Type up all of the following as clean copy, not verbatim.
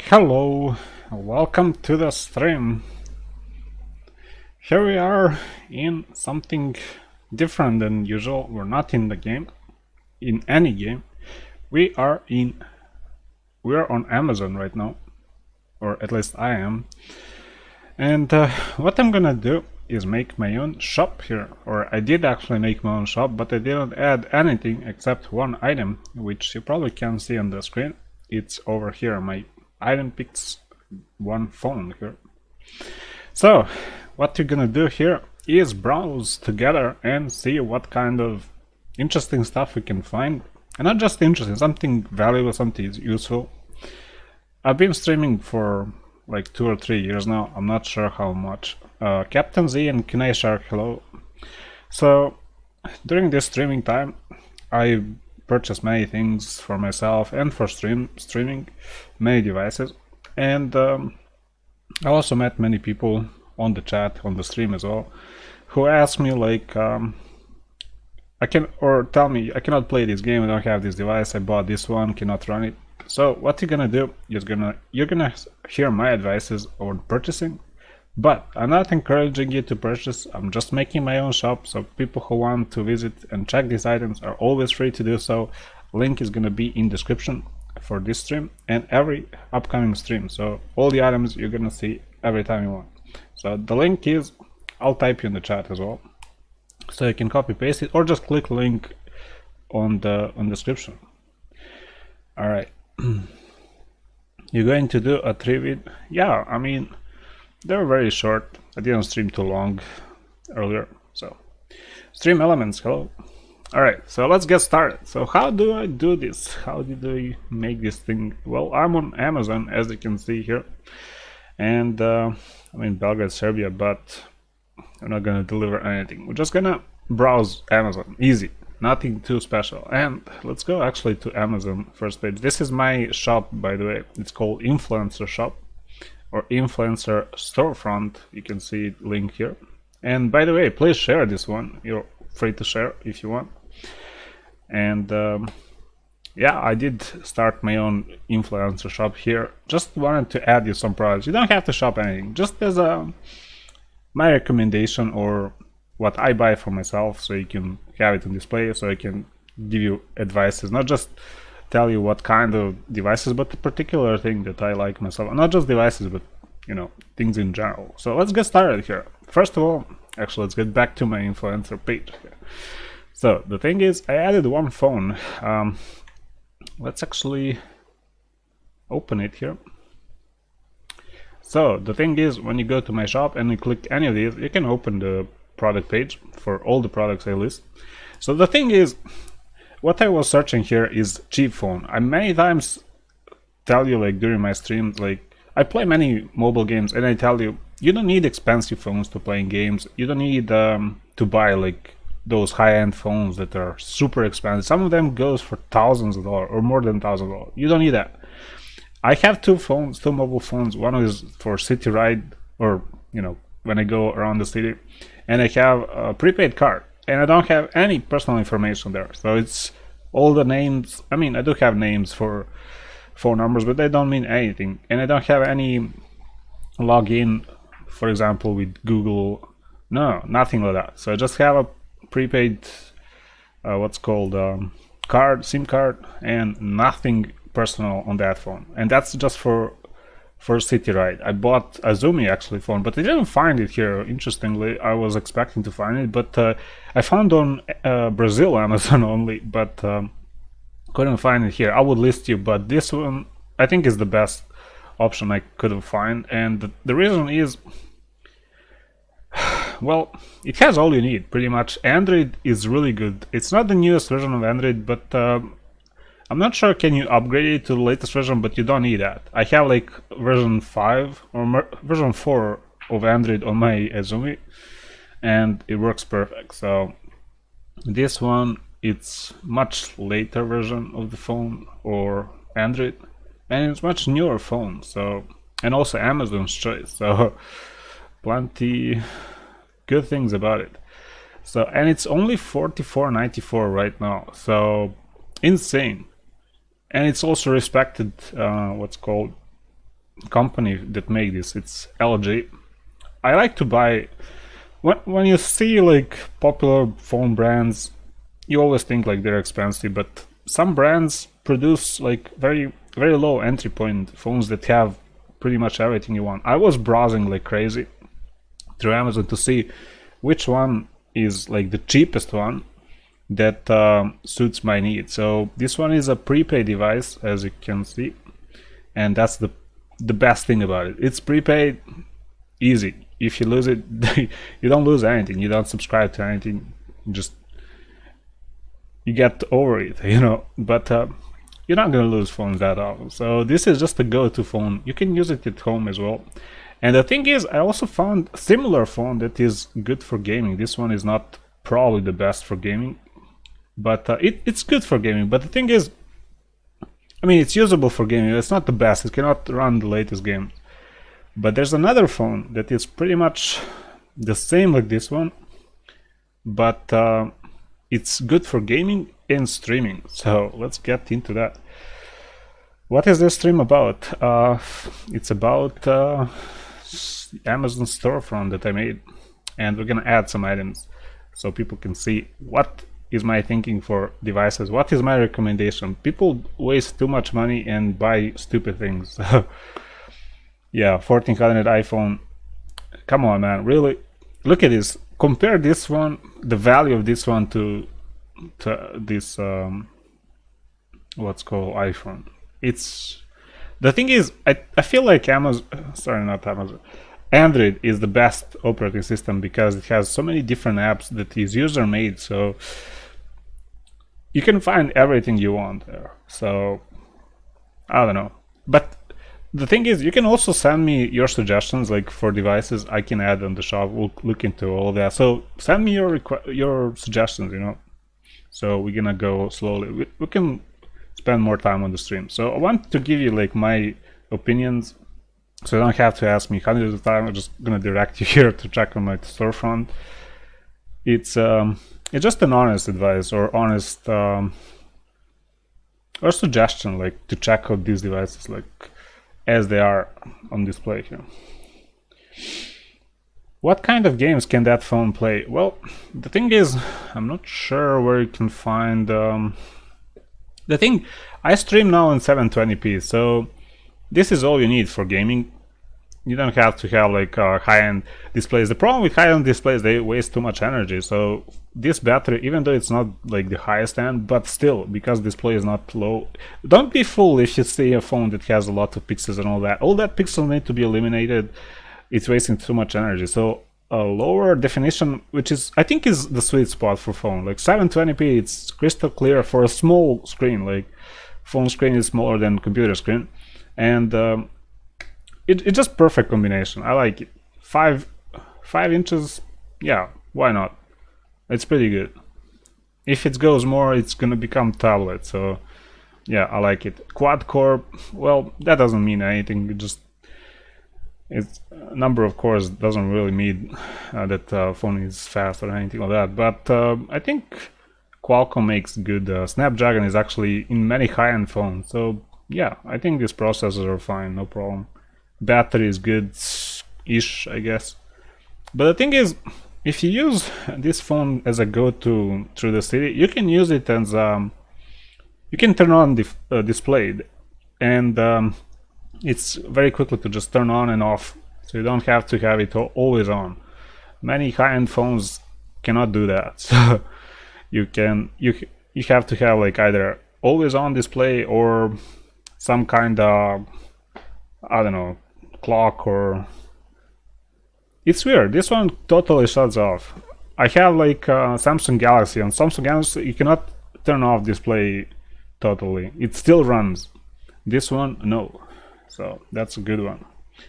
Hello, welcome to the stream. Here we are in something different than usual. We're not in the game, in any game. We are on Amazon right now, or at least I am. And what I'm gonna do is make my own shop here, or I did actually make my own shop, but I didn't add anything except one item, which you probably can see on the screen. It's over here. My item picks one phone here. So what you're gonna do here is browse together and see what kind of interesting stuff we can find, and not just interesting, something valuable, something useful. I've been streaming for like 2 or 3 years now, I'm not sure how much. Captain Z and Kinai Shark, hello. So during this streaming time I purchased many things for myself and for streaming, many devices, and I also met many people on the chat, on the stream as well, who asked me like, tell me, I cannot play this game, I don't have this device, I bought this one, cannot run it. So what you're gonna do is you're gonna hear my advices on purchasing, but I'm not encouraging you to purchase. I'm just making my own shop, so people who want to visit and check these items are always free to do so. Link is gonna be in description for this stream and every upcoming stream, so all the items you're gonna see every time you want. So the link is, I'll type you in the chat as well, so you can copy paste it or just click link on the description. All right. You're going to do a 3-vid? Yeah, I mean, they're very short. I didn't stream too long earlier, so stream elements, hello. All right, so let's get started. So how do I do this? How did I make this thing? Well, I'm on Amazon, as you can see here, and I'm in Belgrade, Serbia, but I'm not gonna deliver anything. We're just gonna browse Amazon, easy, nothing too special. And let's go actually to Amazon first page. This is my shop, by the way. It's called Influencer Shop or Influencer Storefront. You can see it link here. And by the way, please share this one. You're free to share if you want. And yeah, I did start my own influencer shop here. Just wanted to add you some products. You don't have to shop anything, just as my recommendation or what I buy for myself, so you can have it on display, so I can give you advices, not just tell you what kind of devices, but the particular thing that I like myself. Not just devices, but you know, things in general. So let's get started here. First of all, actually, let's get back to my influencer page here. So the thing is, I added one phone. Let's actually open it here. So the thing is, when you go to my shop and you click any of these, you can open the product page for all the products I list. So the thing is, what I was searching here is cheap phone. I many times tell you, like during my streams, like I play many mobile games, and I tell you, you don't need expensive phones to play games. You don't need to buy like those high-end phones that are super expensive. Some of them goes for thousands of dollars or more than $1,000. You don't need that. I have two mobile phones. One is for city ride, or you know, when I go around the city, and I have a prepaid card, and I don't have any personal information there. So it's all the names. I mean, I do have names for phone numbers, but they don't mean anything, and I don't have any login, for example, with Google. No, nothing like that. So I just have a prepaid what's called SIM card, and nothing personal on that phone. And that's just for city ride. I bought a Zoomi actually phone, but I didn't find it here. Interestingly, I was expecting to find it, but I found on Brazil Amazon only, but couldn't find it here. I would list you, but this one I think is the best option I could find, and the reason is, well, it has all you need pretty much. Android is really good. It's not the newest version of Android, but I'm not sure can you upgrade it to the latest version, but you don't need that. I have like version 5 or version 4 of Android on my Azumi, and it works perfect. So this one, it's much later version of the phone or Android, and it's much newer phone. So, and also Amazon's choice. So plenty good things about it. So, and it's only $44.94 right now. So insane. And it's also respected what's called company that make this. It's LG. I like to buy when you see like popular phone brands, you always think like they're expensive, but some brands produce like very low entry point phones that have pretty much everything you want. I was browsing like crazy through Amazon to see which one is like the cheapest one that suits my needs. So this one is a prepaid device, as you can see, and that's the best thing about it. It's prepaid, easy. If you lose it, you don't lose anything. You don't subscribe to anything. You get over it, you know. But you're not gonna lose phones that often. So this is just a go-to phone. You can use it at home as well. And the thing is, I also found a similar phone that is good for gaming. This one is not probably the best for gaming, but it's good for gaming. But the thing is, I mean, it's usable for gaming. It's not the best. It cannot run the latest game. But there's another phone that is pretty much the same like this one, but it's good for gaming and streaming. So let's get into that. What is this stream about? It's about Amazon Storefront that I made, and we're gonna add some items so people can see what is my thinking for devices, what is my recommendation. People waste too much money and buy stupid things. Yeah, 1400 iPhone. Come on, man, really? Look at this. Compare this one, the value of this one to this what's called iPhone. It's the thing is, I feel like Android is the best operating system because it has so many different apps that is user made, so you can find everything you want there. So I don't know, but the thing is, you can also send me your suggestions, like for devices I can add on the shop. We'll look into all of that. So send me your suggestions, you know. So we're gonna go slowly. We can spend more time on the stream. So I want to give you like my opinions, so you don't have to ask me hundreds of times. I'm just gonna direct you here to check on my storefront. It's just an honest advice or honest or suggestion, like to check out these devices like as they are on display here. What kind of games can that phone play? Well, the thing is, I'm not sure where you can find the thing. I stream now in 720p, so this is all you need for gaming. You don't have to have like high-end displays. The problem with high-end displays, they waste too much energy. So this battery, even though it's not like the highest end, but still, because display is not low, don't be fooled if you see a phone that has a lot of pixels and all that. All that pixels need to be eliminated. It's wasting too much energy. So a lower definition, which is I think is the sweet spot for phone, like 720p, it's crystal clear for a small screen. Like phone screen is smaller than computer screen, and it's just perfect combination. I like it. 5 inches, yeah, why not? It's pretty good. If it goes more, it's gonna become tablet. So yeah, I like it. Quad core, well, that doesn't mean anything. It's number of cores doesn't really mean that phone is fast or anything like that. But I think Qualcomm makes good. Snapdragon is actually in many high-end phones. So yeah, I think these processors are fine, no problem. Battery is good-ish, I guess. But the thing is, if you use this phone as a go-to through the city, you can use it as you can turn on the display, and it's very quickly to just turn on and off, so you don't have to have it always on. Many high-end phones cannot do that, so you have to have like either always on display or some kind of, I don't know, clock, or it's weird. This one totally shuts off. I have like Samsung Galaxy. On Samsung Galaxy you cannot turn off display totally, it still runs. This one, no. So that's a good one.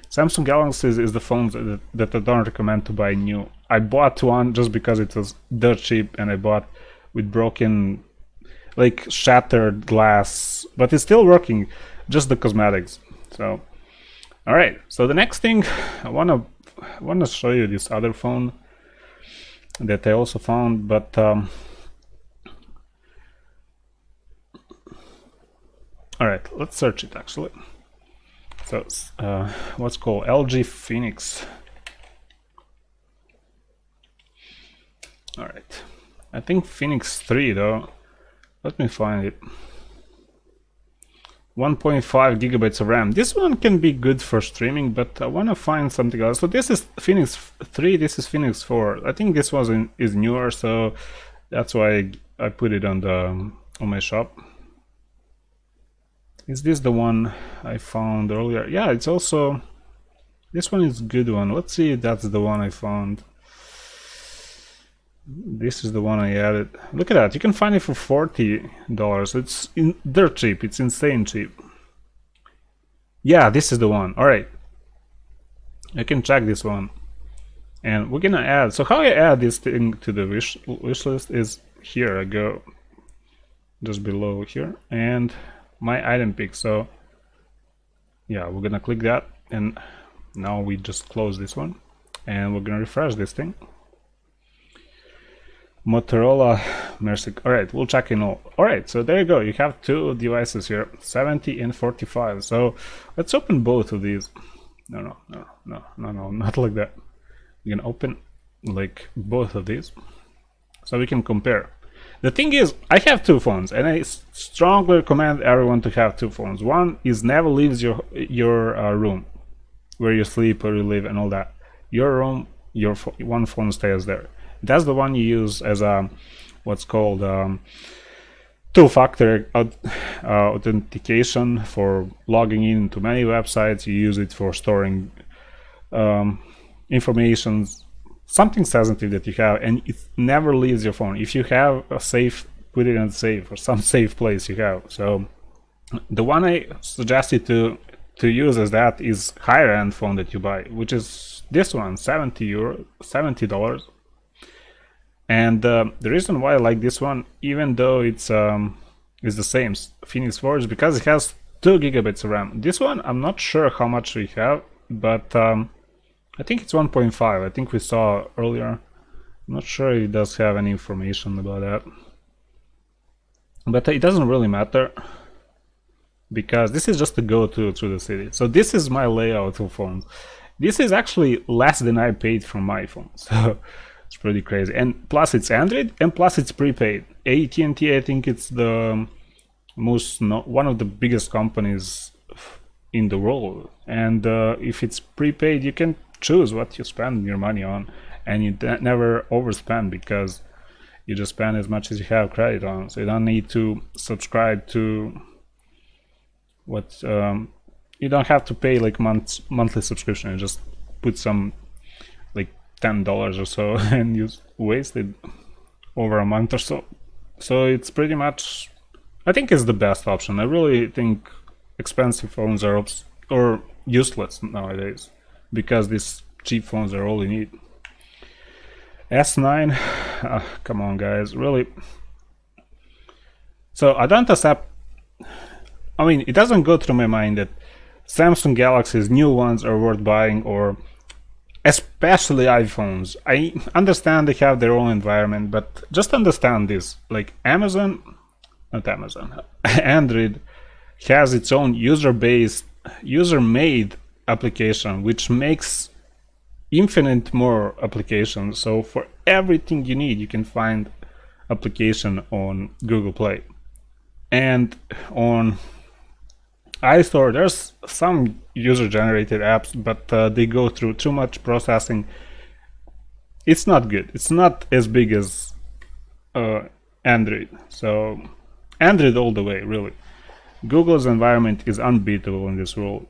Samsung Galaxy is the phone that I don't recommend to buy new. I bought one just because it was dirt cheap, and I bought with broken, like shattered glass, but it's still working, just the cosmetics. So all right, so the next thing I wanna show you this other phone that I also found, but all right, let's search it actually. So what's called LG Phoenix. All right, I think Phoenix 3 though. Let me find it. 1.5 gigabytes of RAM. This one can be good for streaming, but I want to find something else. So this is Phoenix 3, this is Phoenix 4. I think this one is newer, so that's why I put it on my shop. Is this the one I found earlier? Yeah, it's also, this one is a good one. Let's see if that's the one I found. This is the one I added. Look at that, you can find it for $40. It's dirt cheap, it's insane cheap. Yeah, this is the one. All right, I can check this one. And we're gonna add, so how I add this thing to the wish list is here. I go just below here and my item pick. So yeah, we're gonna click that, and now we just close this one and we're gonna refresh this thing. Motorola mircic. All right, we'll check in all. All right, so there you go, you have two devices here, 70 and 45. So let's open both of these. No, not like that. You can open like both of these so we can compare. The thing is, I have two phones and I strongly recommend everyone to have two phones. One is never leaves your room where you sleep or you live and all that. Your room, one phone stays there. That's the one you use as a what's called two-factor authentication for logging into many websites. You use it for storing information, something sensitive that you have, and it never leaves your phone. If you have a safe, put it in a safe or some safe place you have. So the one I suggest you to use as that is higher end phone that you buy, which is this one, $70. And the reason why I like this one, even though it's the same Phoenix 4, is because it has 2 gigabytes of RAM. This one I'm not sure how much we have, but I think it's 1.5. I think we saw earlier. I'm not sure it does have any information about that, but it doesn't really matter because this is just to go through the city. So this is my layout of phones. This is actually less than I paid for my phone, so it's pretty crazy. And plus it's Android, and plus it's prepaid. AT&T, I think it's the one of the biggest companies in the world, and if it's prepaid, you can choose what you spend your money on, and you never overspend because you just spend as much as you have credit on. So you don't need to subscribe to what you don't have to pay like monthly subscription. You just put some like $10 or so and you waste it over a month or so. So it's pretty much, I think it's the best option. I really think expensive phones are useless nowadays because these cheap phones are all you need. S9, come on guys, really. So I don't accept, I mean, it doesn't go through my mind that Samsung Galaxies, new ones, are worth buying, or especially iPhones. I understand they have their own environment, but just understand this, like Android has its own user-made application, which makes infinite more applications. So for everything you need, you can find application on Google Play. And on iStore, there's some user-generated apps, but they go through too much processing. It's not good. It's not as big as Android. So Android all the way, really. Google's environment is unbeatable in this world.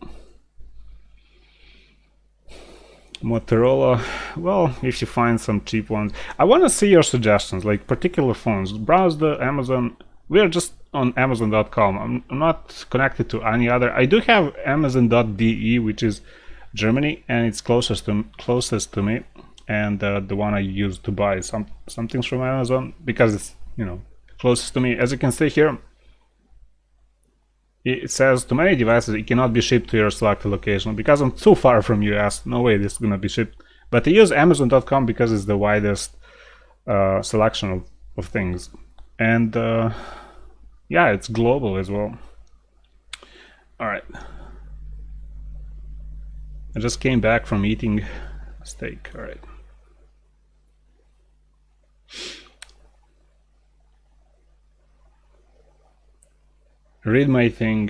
Motorola, well, if you find some cheap ones, I want to see your suggestions, like particular phones. Browse the Amazon. We're just on Amazon.com. I'm not connected to any other. I do have Amazon.de, which is Germany, and it's closest to me, and the one I use to buy some things from Amazon because it's, you know, closest to me. As you can see here, it says to many devices it cannot be shipped to your selected location because I'm too far from US. No way this is gonna be shipped. But I use Amazon.com because it's the widest selection of things, and yeah, it's global as well. All right, I just came back from eating steak. All right. Read my thing.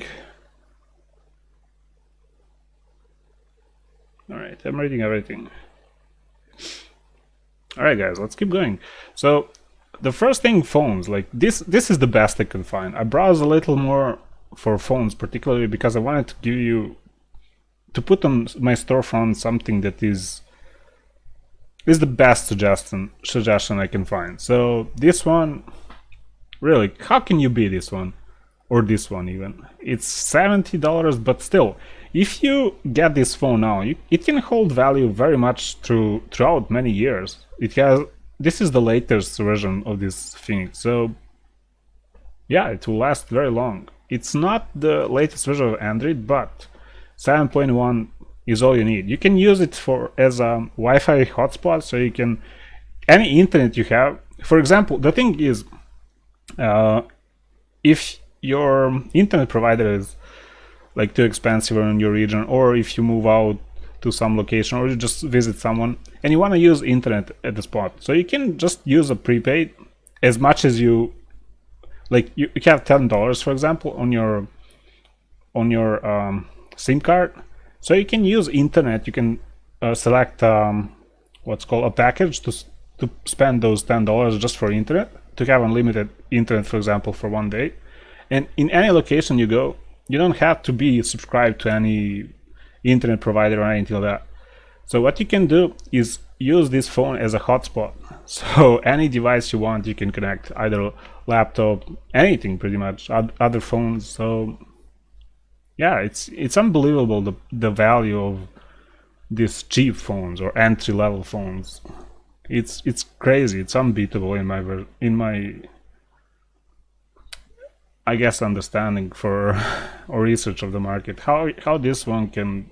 All right, I'm reading everything. All right, guys, let's keep going. So the first thing, phones. Like this is the best I can find. I browse a little more for phones, particularly because I wanted to give you, to put on my storefront something that is the best suggestion I can find. So this one, really, how can you beat this one? Or this one even? It's $70, but still, if you get this phone now, it can hold value very much throughout many years. This is the latest version of this thing, so yeah, it will last very long. It's not the latest version of Android, but 7.1 is all you need. You can use it as a Wi-Fi hotspot, so you can, any internet you have. For example, the thing is, if your internet provider is like too expensive in your region, or if you move out to some location, or you just visit someone and you want to use internet at the spot, so you can just use a prepaid as much as you like. You have $10, for example, on your SIM card, so you can use internet. You can select what's called a package to spend those $10 just for internet, to have unlimited internet, for example, for 1 day. And in any location you go, you don't have to be subscribed to any internet provider or anything like that. So what you can do is use this phone as a hotspot. So any device you want, you can connect, either laptop, anything pretty much, other phones. So yeah, it's unbelievable the value of these cheap phones or entry-level phones. It's crazy. It's unbeatable in my I guess understanding for or research of the market. How this one can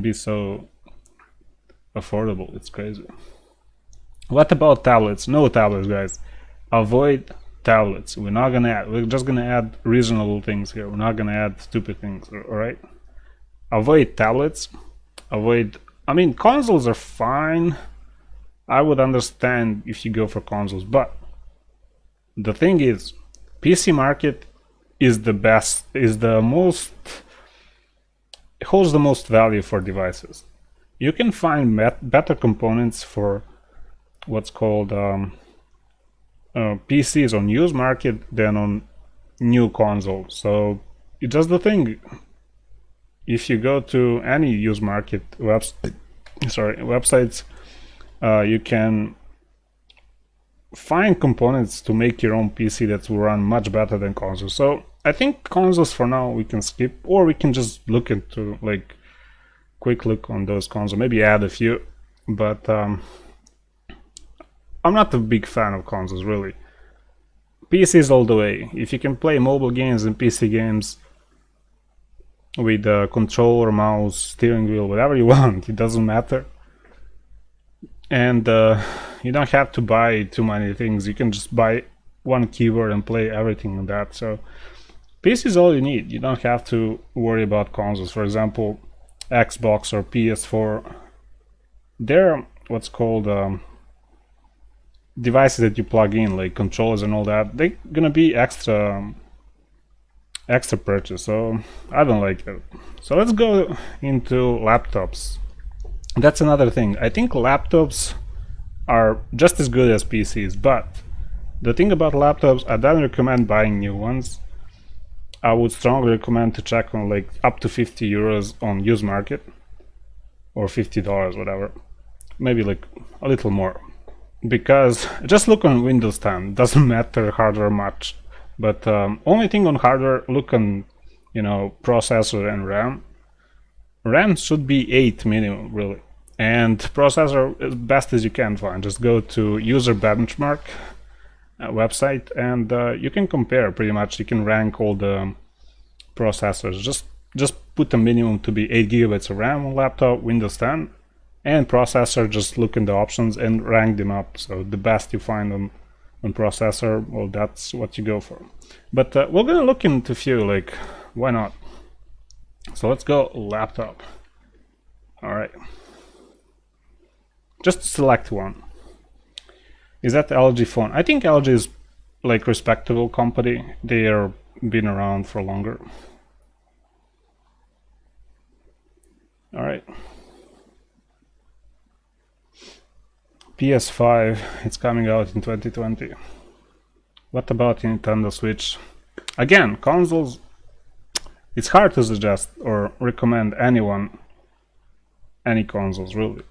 be so affordable. It's crazy. What about tablets? No tablets, guys. Avoid tablets. We're just gonna add reasonable things here. We're not gonna add stupid things. All right. Avoid tablets. I mean, consoles are fine. I would understand if you go for consoles, but the thing is, PC market is the best, holds the most value for devices. You can find better components for what's called PCs on used market than on new consoles. So it's just the thing. If you go to any used market websites, you can find components to make your own PC that will run much better than consoles. So I think consoles for now we can skip, or we can just look into like quick look on those consoles, maybe add a few, but I'm not a big fan of consoles really. PCs all the way. If you can play mobile games and PC games with a controller, mouse, steering wheel, whatever you want, it doesn't matter. And you don't have to buy too many things. You can just buy one keyboard and play everything on that. So PC is all you need. You don't have to worry about consoles. For example, Xbox or PS4, they're what's called devices that you plug in, like controllers and all that. They're gonna be extra purchase. So I don't like it. So let's go into laptops. That's another thing. I think laptops are just as good as PCs, but the thing about laptops, I don't recommend buying new ones. I would strongly recommend to check on like up to 50 euros on used market, or $50, whatever, maybe like a little more, because just look on Windows 10. Doesn't matter hardware much, but only thing on hardware, look on processor and RAM. RAM should be 8 minimum really, and processor as best as you can find. Just go to user benchmark website and you can compare pretty much. You can rank all the processors. Just put the minimum to be 8 gigabytes of RAM on laptop, Windows 10, and processor, just look in the options and rank them up. So the best you find on processor, well, that's what you go for. But we're gonna look into a few, like, why not? So let's go laptop. All right. Just select one. Is that LG phone? I think LG is like respectable company. They are been around for longer. All right. PS5, it's coming out in 2020. What about Nintendo Switch? Again, consoles, it's hard to suggest or recommend anyone any consoles really.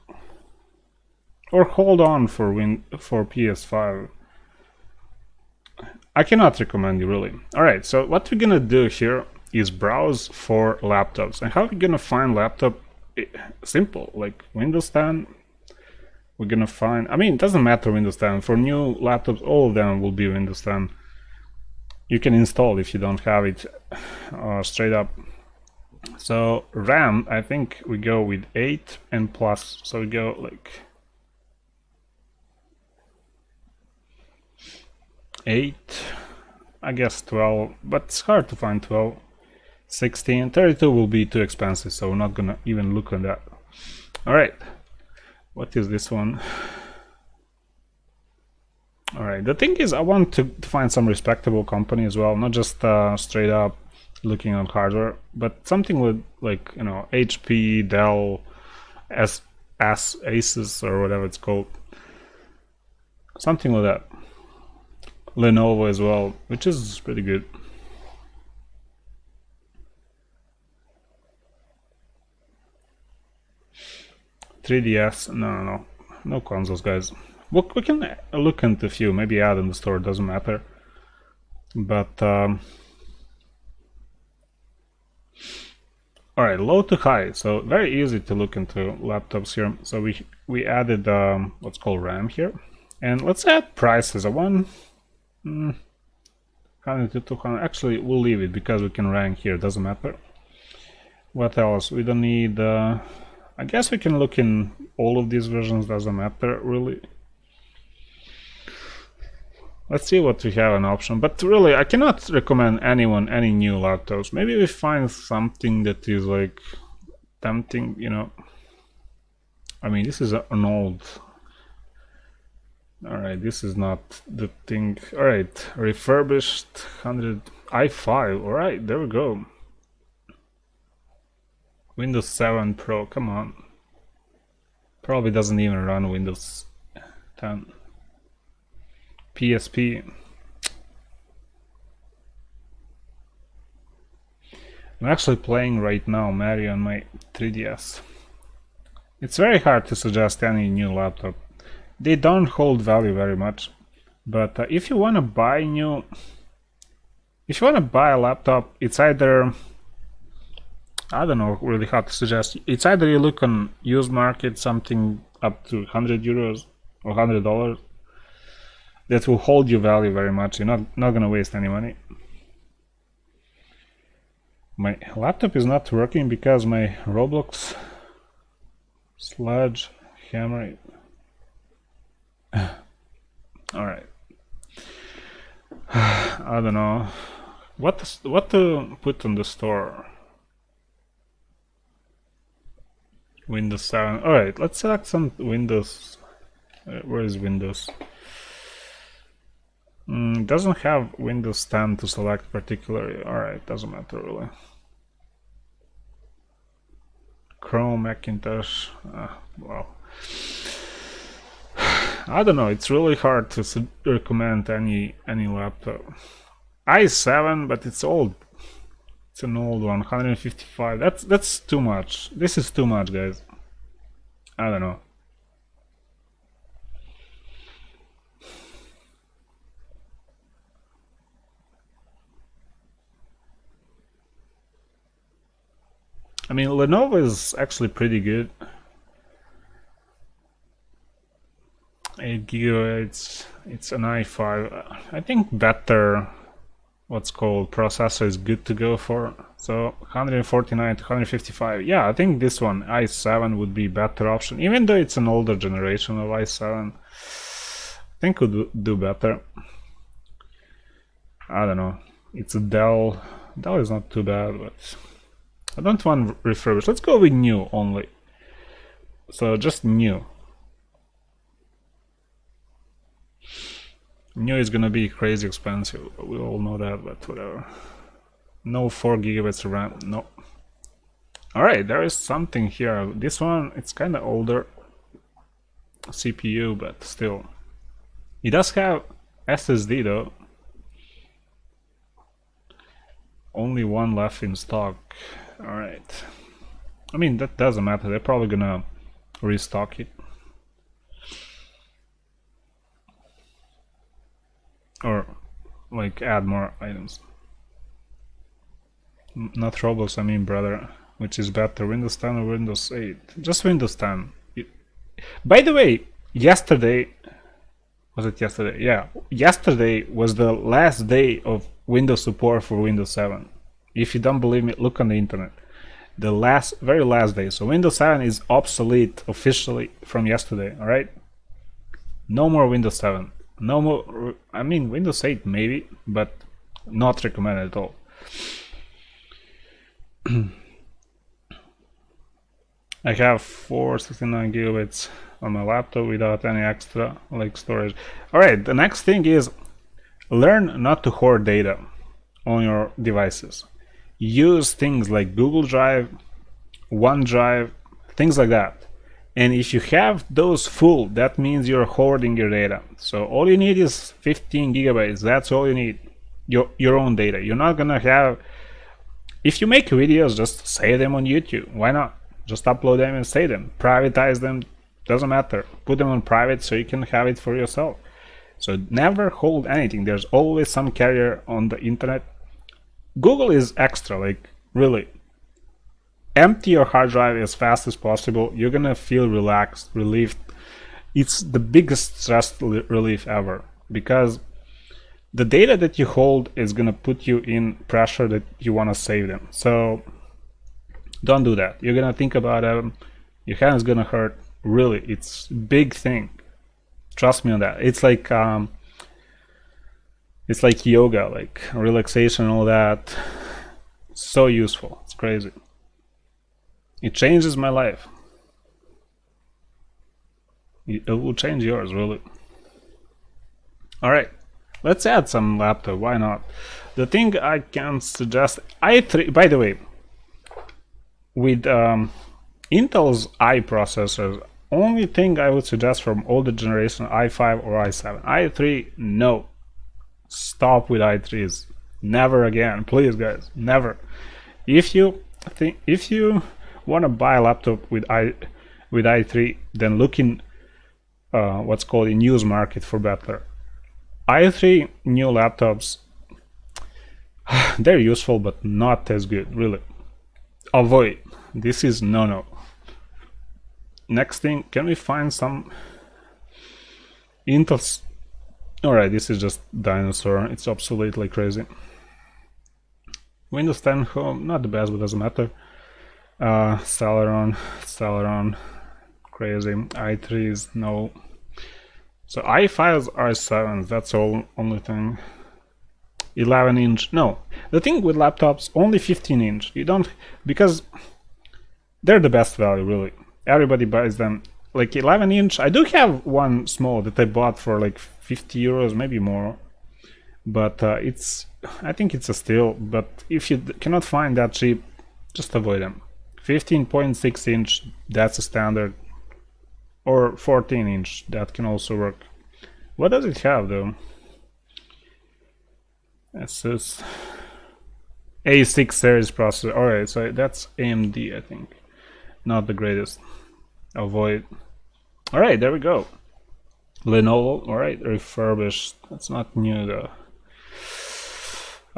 Or hold on for PS5. I cannot recommend you really. Alright, so what we're gonna do here is browse for laptops. And how are we gonna find laptop? Simple, like Windows 10. We're gonna find, I mean, it doesn't matter Windows 10. For new laptops, all of them will be Windows 10. You can install if you don't have it straight up. So RAM, I think we go with 8 and plus. So we go like 8, I guess 12, but it's hard to find 12. 16, 32 will be too expensive, so we're not gonna even look at that. Alright, what is this one? Alright, the thing is I want to find some respectable company as well, not just straight up looking on hardware, but something with like, you know, HP, Dell, Asus or whatever it's called. Something like that. Lenovo as well, which is pretty good. $3DS, no consoles, guys. We can look into a few, maybe add in the store, doesn't matter. But alright, low to high, so very easy to look into laptops here. So we added what's called RAM here, and let's add prices. A 100 to 200. Actually, we'll leave it because we can rank here, doesn't matter. What else? We don't need. I guess we can look in all of these versions, doesn't matter really. Let's see what we have an option, but really I cannot recommend anyone any new laptops. Maybe we find something that is like tempting, you know. I mean, this is an old. Alright, this is not the thing. Alright, refurbished 100 i5. Alright, there we go. Windows 7 Pro, come on. Probably doesn't even run Windows 10. PSP. I'm actually playing right now Mario on my 3DS. It's very hard to suggest any new laptop. They don't hold value very much. But if you want to buy new... If you want to buy a laptop, it's either... I don't know really how to suggest. It's either you look on used market, something up to 100 euros or $100. That will hold your value very much. You're not gonna waste any money. My laptop is not working because my Roblox sludge hammer. Alright. I don't know. What to put on the store? Windows 7. Alright, let's select some Windows. Where is Windows? Doesn't have Windows 10 to select particularly. Alright, doesn't matter really. Chrome, Macintosh. Well, I don't know. It's really hard to recommend any laptop. i7, but it's old. It's an old one, 155. That's too much. This is too much, guys. I don't know. I mean, Lenovo is actually pretty good. 8 gigabytes. It's an i5. I think better. What's called processor is good to go for. So 149 to 155. Yeah, I think this one i7 would be better option, even though it's an older generation of i7. I think would do better. I don't know. It's a Dell. Dell is not too bad, but I don't want refurbished. Let's go with new only. So just new. New is gonna be crazy expensive. We all know that, but whatever. No 4 gigabytes of RAM. No. Alright, there is something here. This one, it's kind of older CPU, but still. It does have SSD though. Only one left in stock. Alright. I mean, that doesn't matter. They're probably gonna restock it. Or, like, add more items. Not Roblox, I mean, brother. Which is better, Windows 10 or Windows 8? Just Windows 10. By the way, yesterday... Was it yesterday? Yeah. Yesterday was the last day of Windows support for Windows 7. If you don't believe me, look on the internet. The very last day. So Windows 7 is obsolete officially from yesterday, alright? No more Windows 7. No more, I mean Windows 8 maybe, but not recommended at all. I have 469 gigabytes on my laptop without any extra like storage. Alright, the next thing is learn not to hoard data on your devices. Use things like Google Drive, OneDrive, things like that. And if you have those full, that means you're hoarding your data. So all you need is 15 gigabytes. That's all you need. Your own data. You're not gonna have... If you make videos, just save them on YouTube. Why not? Just upload them and save them. Privatize them. Doesn't matter. Put them on private so you can have it for yourself. So never hold anything. There's always some carrier on the internet. Google is extra, like really. Empty your hard drive as fast as possible. You're gonna feel relaxed, relieved. It's the biggest stress relief ever, because the data that you hold is gonna put you in pressure that you want to save them. So don't do that. You're gonna think about them. Your hand's gonna hurt. Really, it's a big thing. Trust me on that. It's like yoga, like relaxation, all that. So useful. It's crazy. It changes my life. It will change yours, really. Alright, let's add some laptop, why not? The thing I can suggest, i3, by the way, with Intel's i processors, only thing I would suggest from older generation, i5 or i7. i3, no. Stop with i3s. Never again, please guys, never. If you want to buy a laptop with i3, then look in what's called in used market for better. i3 new laptops, they're useful but not as good, really. Avoid. This is no. Next thing, can we find some Intel's? Alright, this is just dinosaur. It's obsolete like crazy. Windows 10 Home, not the best, but doesn't matter. Celeron, crazy. i3s, no. So i5s are 7s, that's all, only thing. 11 inch, no. The thing with laptops, only 15 inch. You don't, because they're the best value, really. Everybody buys them. Like 11 inch, I do have one small that I bought for like 50 euros, maybe more. But I think it's a steal. But if you cannot find that cheap, just avoid them. 15.6 inch, that's a standard. Or 14 inch, that can also work. What does it have though? It says A6 series processor. Alright, so that's AMD, I think. Not the greatest. Avoid. Alright, there we go. Lenovo, alright, refurbished. That's not new though.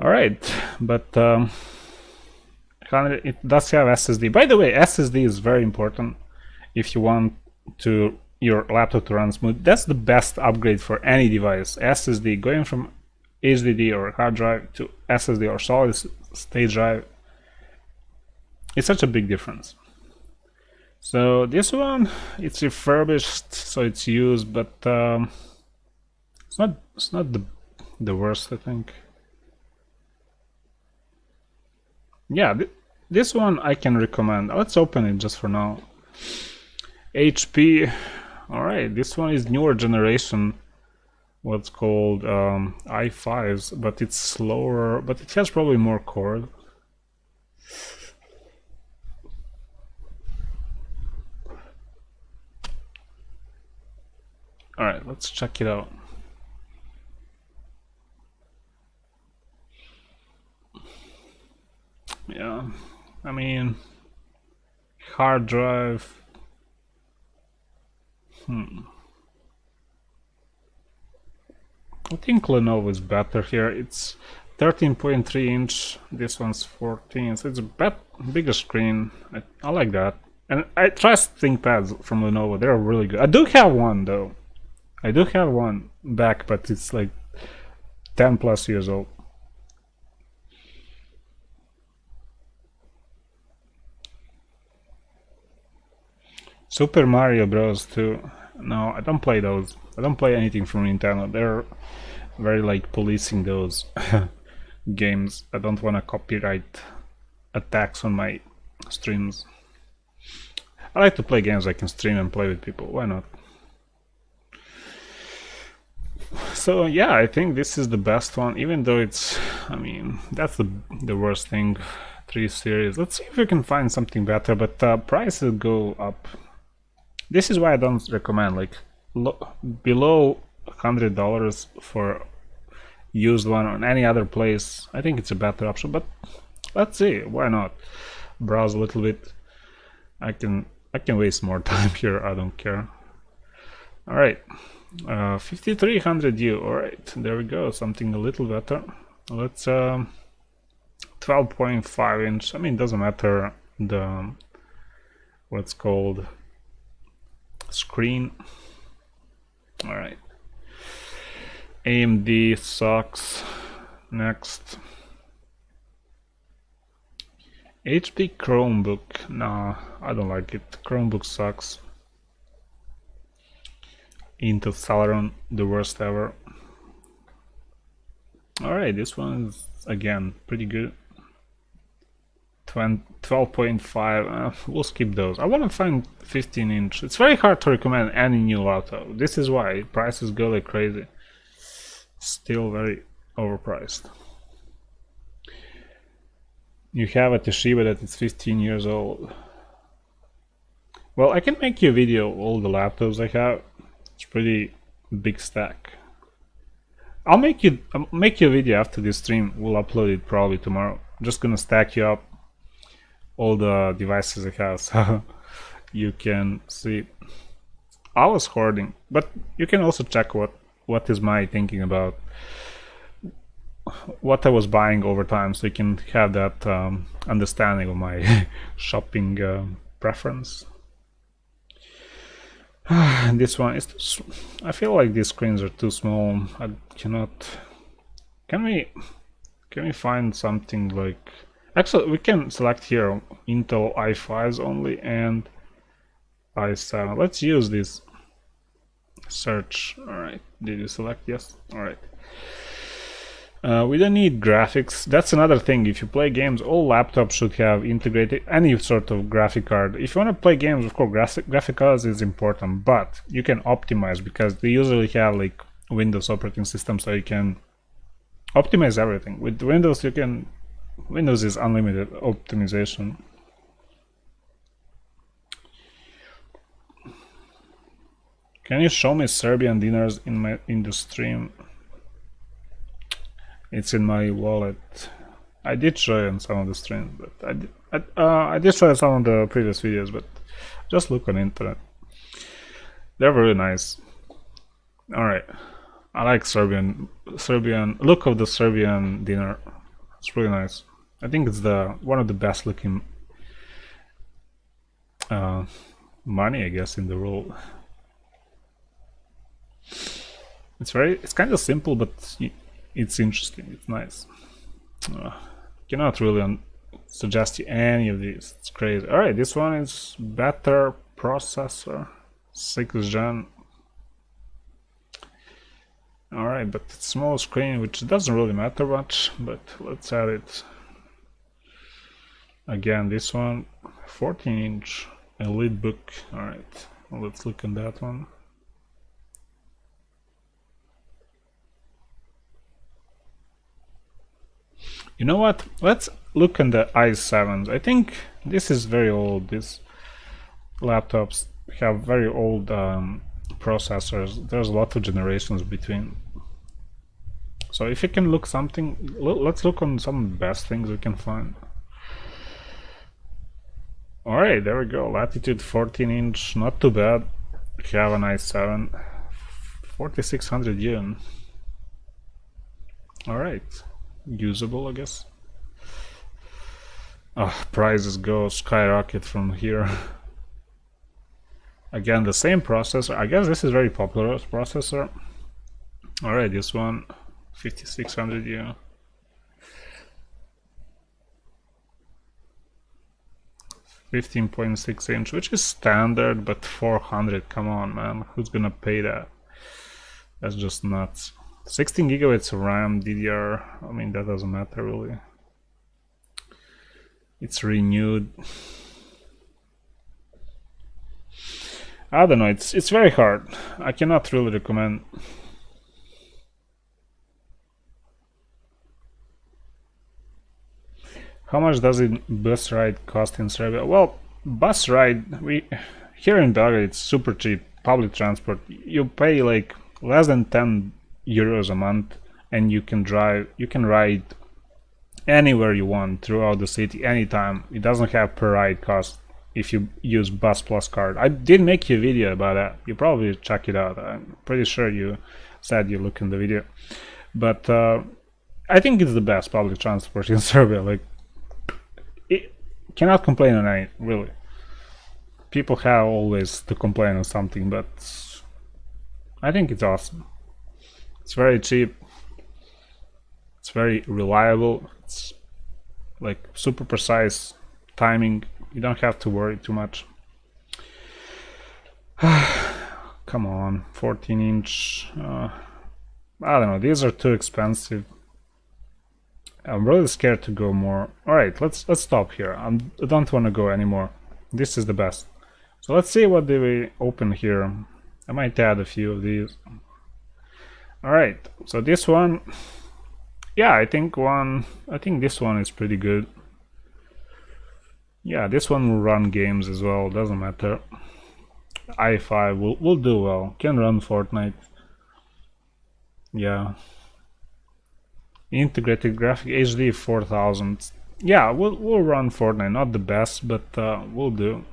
Alright, but it does have SSD. By the way, SSD is very important if you want your laptop to run smooth. That's the best upgrade for any device. SSD, going from HDD or hard drive to SSD or solid state drive. It's such a big difference. So this one, it's refurbished, so it's used, but it's not the worst, I think. Yeah, this one I can recommend. Let's open it just for now. HP. Alright, this one is newer generation, what's called i5s, but it's slower, but it has probably more cord. Alright, let's check it out. Yeah, I mean, hard drive. I think Lenovo is better here. It's 13.3 inch. This one's 14, so it's a bigger screen. I like that. And I trust ThinkPads from Lenovo. They're really good. I do have one though. I do have one back, but it's like 10 plus years old. Super Mario Bros. 2. No, I don't play those. I don't play anything from Nintendo. They're very like policing those games. I don't want to copyright attacks on my streams. I like to play games I can stream and play with people. Why not? So yeah, I think this is the best one, even though it's, I mean, that's the worst thing. 3 series. Let's see if we can find something better, but prices go up. This is why I don't recommend like below $100 for used one on any other place. I think it's a better option, but let's see, why not? Browse a little bit. I can waste more time here, I don't care. Alright, 5300U. Alright, there we go, something a little better. Let's 12.5 inch. I mean, doesn't matter the what's called screen. Alright, AMD sucks. Next, HP Chromebook. Nah, I don't like it. Chromebook sucks. Intel Celeron, the worst ever. Alright, this one is again pretty good. 12.5. We'll skip those. I want to find 15 inch. It's very hard to recommend any new laptop. This is why prices go like crazy. Still very overpriced. You have a Toshiba that is 15 years old. Well, I can make you a video of all the laptops I have. It's pretty big stack. I'll make you a video after this stream. We'll upload it probably tomorrow. I'm just gonna stack you up all the devices I have so you can see. I was hoarding, but you can also check what is my thinking about what I was buying over time, so you can have that understanding of my shopping preference. This one is I feel like these screens are too small. I cannot. Can we find something like, actually we can select here Intel i5s only and i7. Let's use this search. Alright, did you select? Yes. Alright. We don't need graphics. That's another thing. If you play games, all laptops should have integrated any sort of graphic card. If you want to play games, of course, graphic cards is important, but you can optimize because they usually have like Windows operating system, so you can optimize everything. With Windows, Windows is unlimited optimization. Can you show me Serbian dinars in the stream? It's in my wallet. I did show you in some of the streams, but I did show you some of the previous videos, but just look on internet. They're really nice. Alright, I like Serbian look of the Serbian dinar. It's really nice. I think it's one of the best looking money, I guess, in the world. It's kind of simple, but it's interesting. It's nice. Cannot really suggest you any of these. It's crazy. Alright, this one is better processor, 6th gen. Alright, but it's small screen, which doesn't really matter much, but let's add it. Again, this one, 14 inch, elite book. Alright, Let's look at that one. You know what? Let's look at the i7s. I think this is very old. These laptops have very old processors. There's a lot of generations between. So if you can look something, let's look on some best things we can find. Alright, there we go. Latitude 14-inch, not too bad. We have an i7, 4600 yen. Alright, usable, I guess. Prices go skyrocket from here. Again, the same processor. I guess this is very popular processor. Alright, this one, 5600 yen. 15.6-inch, which is standard, but 400, come on, man, who's gonna pay that? That's just nuts. 16 gigabytes of RAM, DDR, I mean, that doesn't matter really. It's renewed. I don't know, it's very hard. I cannot really recommend. How much does a bus ride cost in Serbia? Well, bus ride, here in Belgrade it's super cheap. Public transport, you pay like less than 10 euros a month, and you can ride anywhere you want throughout the city anytime. It doesn't have per ride cost if you use Bus Plus card. I did make a video about that. You probably check it out. I'm pretty sure you said you look in the video, but I think it's the best public transport in Serbia. Like, cannot complain on it, really. People have always to complain on something, but I think it's awesome. It's very cheap. It's very reliable. It's like super precise timing. You don't have to worry too much. Come on, 14-inch. I don't know. These are too expensive. I'm really scared to go more. Alright, let's stop here. I don't want to go anymore. This is the best. So let's see what do we open here. I might add a few of these. Alright, so this one, yeah, I think this one is pretty good. Yeah, this one will run games as well, doesn't matter. i5 will do well, can run Fortnite. Yeah. Integrated graphic HD 4000. Yeah, we'll run Fortnite. Not the best, but we'll do.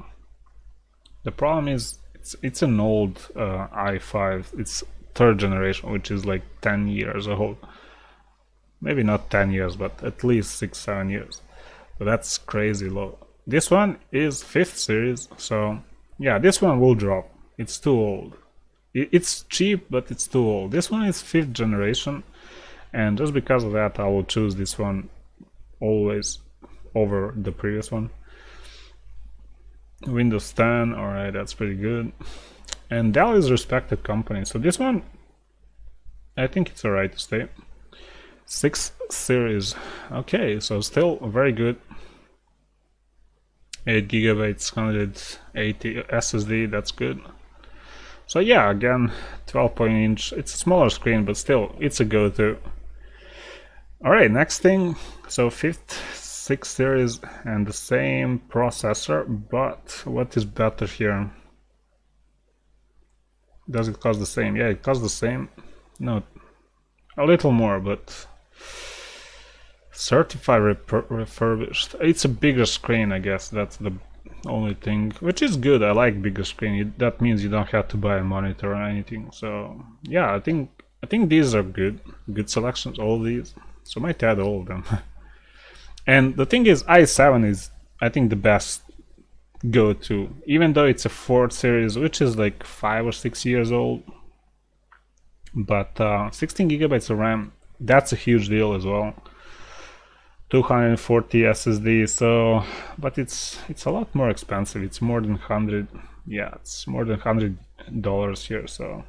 The problem is it's an old i5. It's third generation, which is like 10 years old. Maybe not 10 years, but at least 6-7 years. But that's crazy low. This one is 5th series, so yeah, this one will drop. It's too old. It's cheap, but it's too old. This one is 5th generation. And just because of that, I will choose this one always over the previous one. Windows 10, alright, that's pretty good. And Dell is a respected company, so this one, I think it's alright to stay. 6th series, okay, so still very good. 8 gigabytes, 180 SSD, that's good. So yeah, again, 12-inch, it's a smaller screen, but still, it's a go-to. Alright, next thing, so 5th, 6th series and the same processor, but what is better here? Does it cost the same? Yeah, it costs the same. No, a little more, but certified refurbished. It's a bigger screen, I guess, that's the only thing, which is good. I like bigger screen. That means you don't have to buy a monitor or anything. So yeah, I think these are good selections, all these. So I might add all of them. And the thing is, i7 is, I think, the best go-to, even though it's a 4th series, which is like 5 or 6 years old. But 16 gigabytes of RAM, that's a huge deal as well. 240 SSD, so, but it's a lot more expensive. It's more than 100. Yeah, it's more than $100 here. So,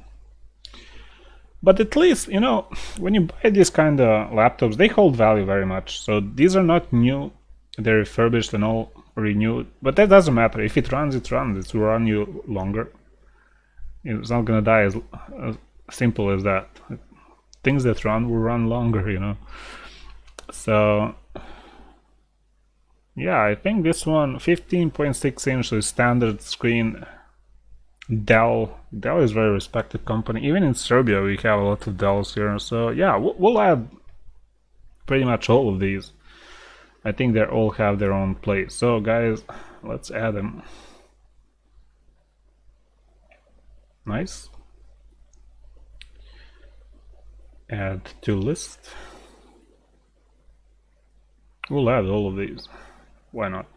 but at least, you know, when you buy these kind of laptops, they hold value very much. So these are not new; they're refurbished and all renewed. But that doesn't matter. If it runs, it runs. It will run you longer. It's not gonna die as simple as that. Things that run will run longer, you know. So yeah, I think this one 15.6 inch standard screen. Dell is a very respected company. Even in Serbia we have a lot of Dells here. So yeah, we'll add pretty much all of these. I think they all have their own place. So guys, let's add them. Nice. Add to list. We'll add all of these. Why not?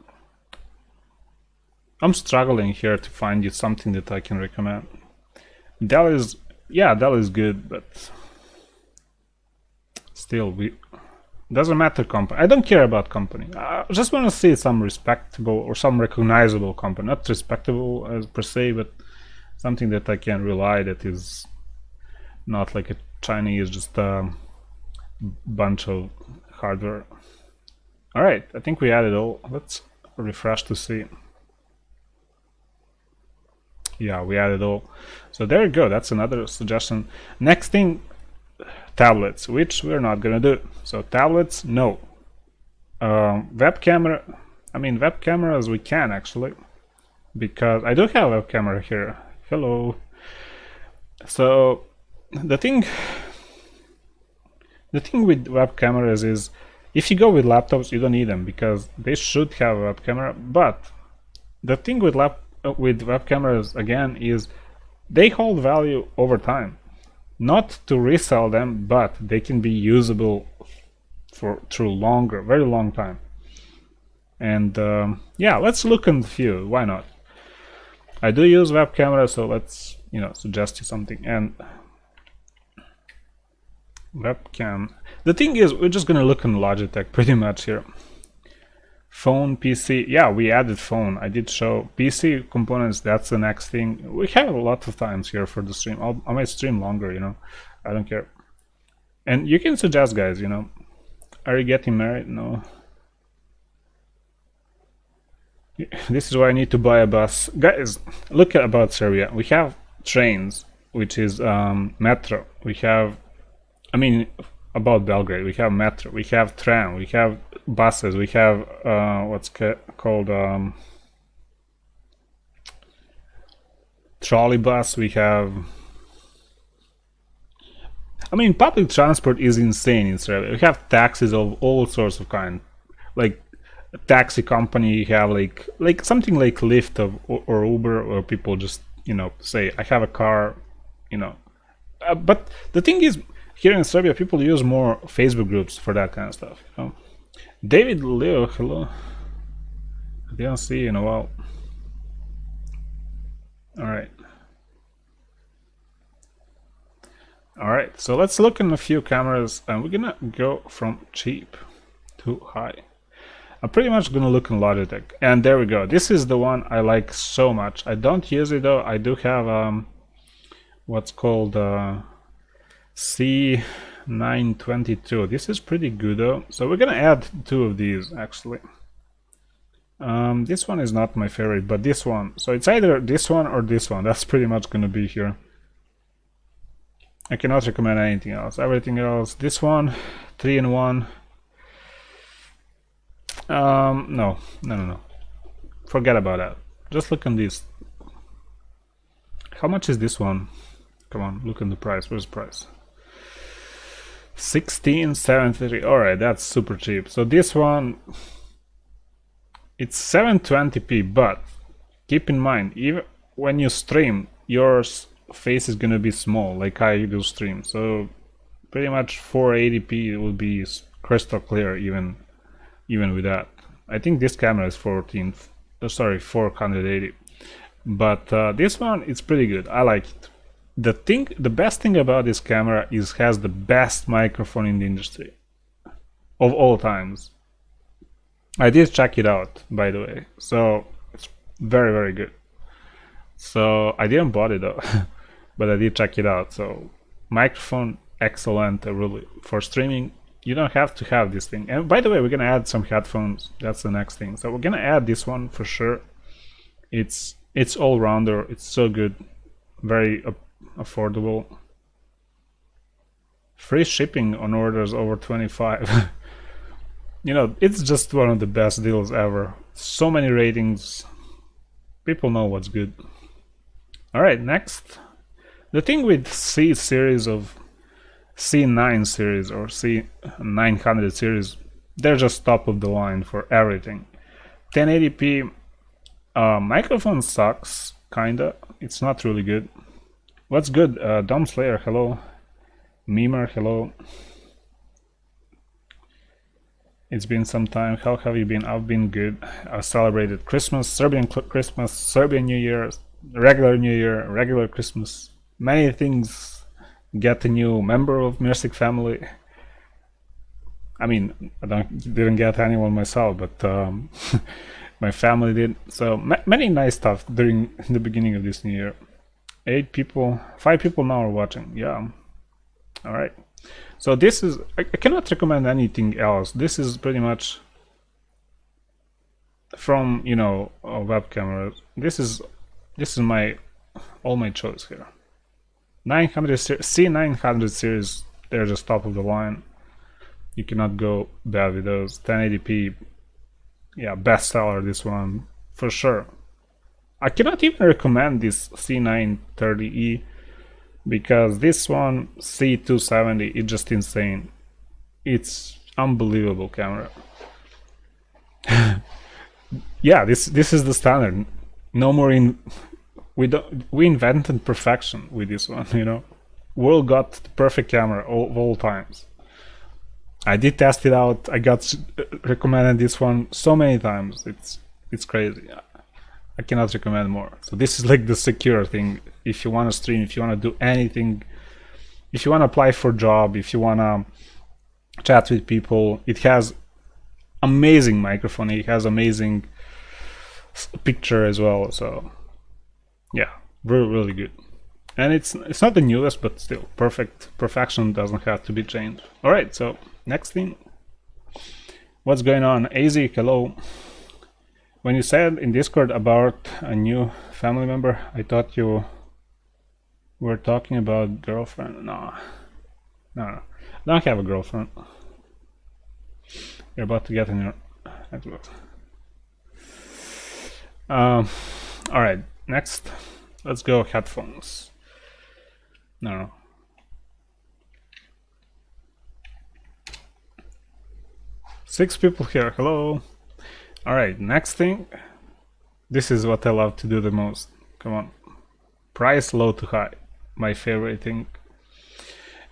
I'm struggling here to find you something that I can recommend. Dell is, yeah, Dell is good, but still, doesn't matter company. I don't care about company. I just want to see some respectable or some recognizable company. Not respectable as per se, but something that I can rely, that is not like a Chinese, just a bunch of hardware. All right, I think we added all. Let's refresh to see. Yeah, we added all. So there you go. That's another suggestion. Next thing, tablets, which we're not gonna do. So tablets, no. Web camera, I mean web cameras we can actually, because I do have a web camera here. Hello. So the thing with web cameras is, if you go with laptops, you don't need them because they should have a web camera. But the thing with web cameras again is they hold value over time. Not to resell them, but they can be usable for through very long time. And yeah, let's look at a few. Why not? I do use web camera, so let's suggest you something. And webcam. The thing is, we're just gonna look in Logitech pretty much here. Phone, PC, yeah, we added phone. I did show PC components. That's the next thing. We have a lot of times here for the stream. I might stream longer, I don't care. And you can suggest, guys, are you getting married? No. This is why I need to buy a bus. Guys, look at about Serbia. We have trains, which is metro. We have, about Belgrade, we have metro, we have tram, we have buses, we have what's called trolley bus, we have, public transport is insane in Serbia. We have taxis of all sorts of kind, like a taxi company, you have like something like Lyft or Uber, or people just say I have a car, but the thing is, here in Serbia, people use more Facebook groups for that kind of stuff. David Leo, hello. I didn't see you in a while. All right. All right. So let's look in a few cameras, and we're gonna go from cheap to high. I'm pretty much gonna look in Logitech, and there we go. This is the one I like so much. I don't use it though. I do have what's called C922. This is pretty good though, so we're gonna add two of these actually. This one is not my favorite, but this one, so it's either this one or this one. That's pretty much gonna be here. I cannot recommend anything else. Everything else, this one, 3-in-1. No, forget about that. Just look on this. How much is this one? Come on, look at the price. Where's the price? 1673. All right, that's super cheap. So this one, it's 720p, but keep in mind, even when you stream, your face is gonna be small, like I do stream. So pretty much 480p will be crystal clear, even with that. I think this camera is 480, but this one, it's pretty good. I like it. The best thing about this camera is has the best microphone in the industry of all times. I did check it out, by the way, so it's very, very good. So I didn't bought it though, but I did check it out. So microphone, excellent, really. For streaming, you don't have to have this thing. And by the way, we're gonna add some headphones. That's the next thing. So we're gonna add this one for sure. It's all-rounder. It's so good. very affordable. Free shipping on orders over 25. You know, it's just one of the best deals ever. So many ratings. People know what's good. Alright, next. The thing with C series of C9 series or C900 series, they're just top of the line for everything. 1080p microphone sucks, kinda. It's not really good. What's good? Dom Slayer, hello. Memer, hello. It's been some time. How have you been? I've been good. I celebrated Christmas, Serbian Christmas, Serbian New Year, regular New Year, regular Christmas. Many things. Get a new member of mircic family. I mean, didn't get anyone myself, but my family did. So many nice stuff during the beginning of this new year. 8 people, 5 people now are watching. Yeah. All right. So this is, I cannot recommend anything else. This is pretty much from, you know, web cameras. This is my all my choice here. 900 C900 series, they're just top of the line. You cannot go bad with those. 1080p, yeah, bestseller, this one for sure. I cannot even recommend this C930E because this one C270 is just insane. It's unbelievable camera. Yeah, this is the standard. No more we invented perfection with this one, you know. World got the perfect camera all times. I did test it out. I got recommended this one so many times. It's crazy. I cannot recommend more. So this is like the secure thing. If you want to stream, if you want to do anything, if you want to apply for a job, if you want to chat with people, it has amazing microphone. It has amazing picture as well. So yeah, really good. And it's not the newest, but still perfection doesn't have to be changed. All right, so next thing. What's going on? AZ, hello. When you said in Discord about a new family member, I thought you were talking about girlfriend. No. I don't have a girlfriend. You're about to get in your Xbox. Alright, next. Let's go headphones. No. 6 people here, hello. Alright, next thing. This is what I love to do the most. Come on. Price low to high. My favorite thing.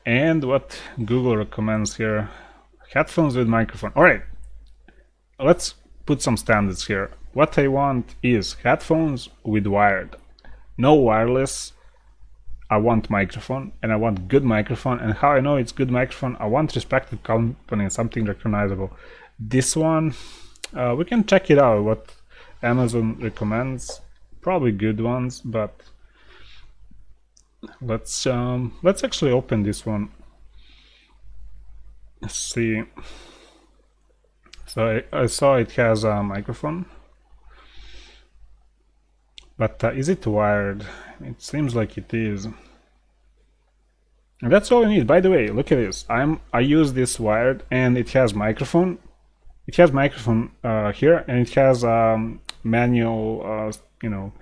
And what Google recommends here. Headphones with microphone. Alright. Let's put some standards here. What I want is headphones with wired. No wireless. I want microphone. And I want good microphone. And how I know it's good microphone? I want respected company. Something recognizable. This one... we can check it out, what Amazon recommends. Probably good ones, but let's actually open this one. Let's see. So I saw it has a microphone, but is it wired? It seems like it is. And that's all you need. By the way, look at this. I use this wired, and it has microphone. It has microphone here, and it has manual, you know,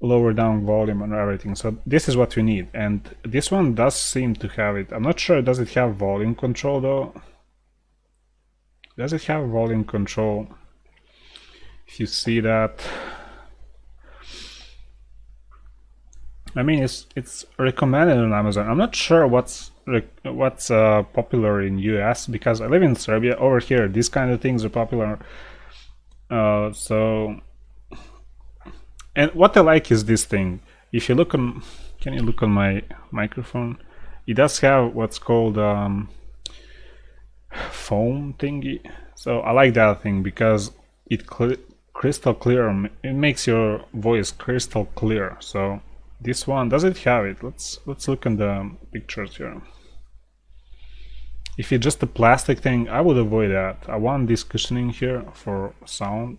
lower down volume and everything. So this is what we need, and this one does seem to have it. I'm not sure. Does it have volume control though? Does it have volume control? If you see that, I mean, it's recommended on Amazon. I'm not sure what's popular in US because I live in Serbia. Over here, these kind of things are popular. So, and what I like is this thing. If you look on, can you look on my microphone? It does have what's called foam thingy. So I like that thing because it crystal clear. It makes your voice crystal clear. So. This one, does it have it? Let's look at the pictures here. If it's just a plastic thing, I would avoid that. I want this cushioning here for sound.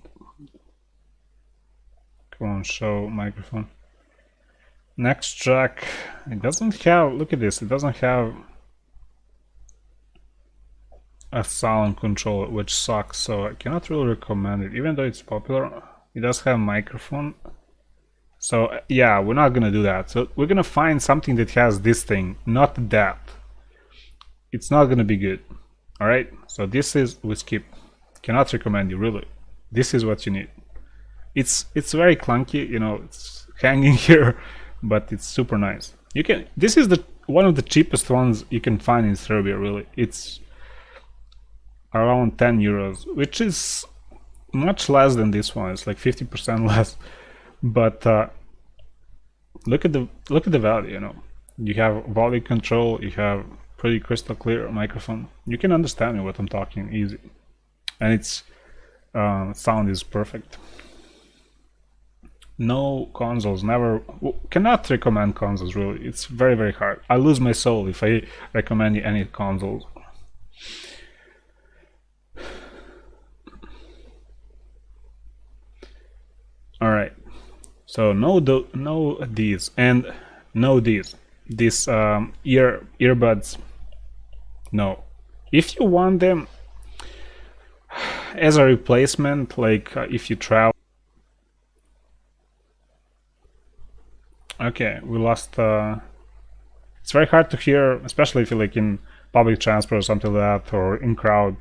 Come on, show microphone. Next track, it doesn't have, look at this, it doesn't have a sound control, which sucks, so I cannot really recommend it, even though it's popular. It does have a microphone. So yeah, we're not gonna do that. So we're gonna find something that has this thing, not that. It's not gonna be good. Alright, so this is, we skip. Cannot recommend you, really. This is what you need. It's very clunky, you know, it's hanging here, but it's super nice. You can, this is the one of the cheapest ones you can find in Serbia, really. It's around 10 euros, which is much less than this one. It's like 50% less. But look at the value, you know. You have volume control, you have pretty crystal clear microphone. You can understand me what I'm talking easy. And its sound is perfect. No consoles, never, cannot recommend consoles, really. It's very, very hard. I lose my soul if I recommend any consoles. Alright, so no these and no these. These earbuds, no. If you want them as a replacement, like if you travel. Okay, we lost. It's very hard to hear, especially if you're like in public transport or something like that, or in crowd,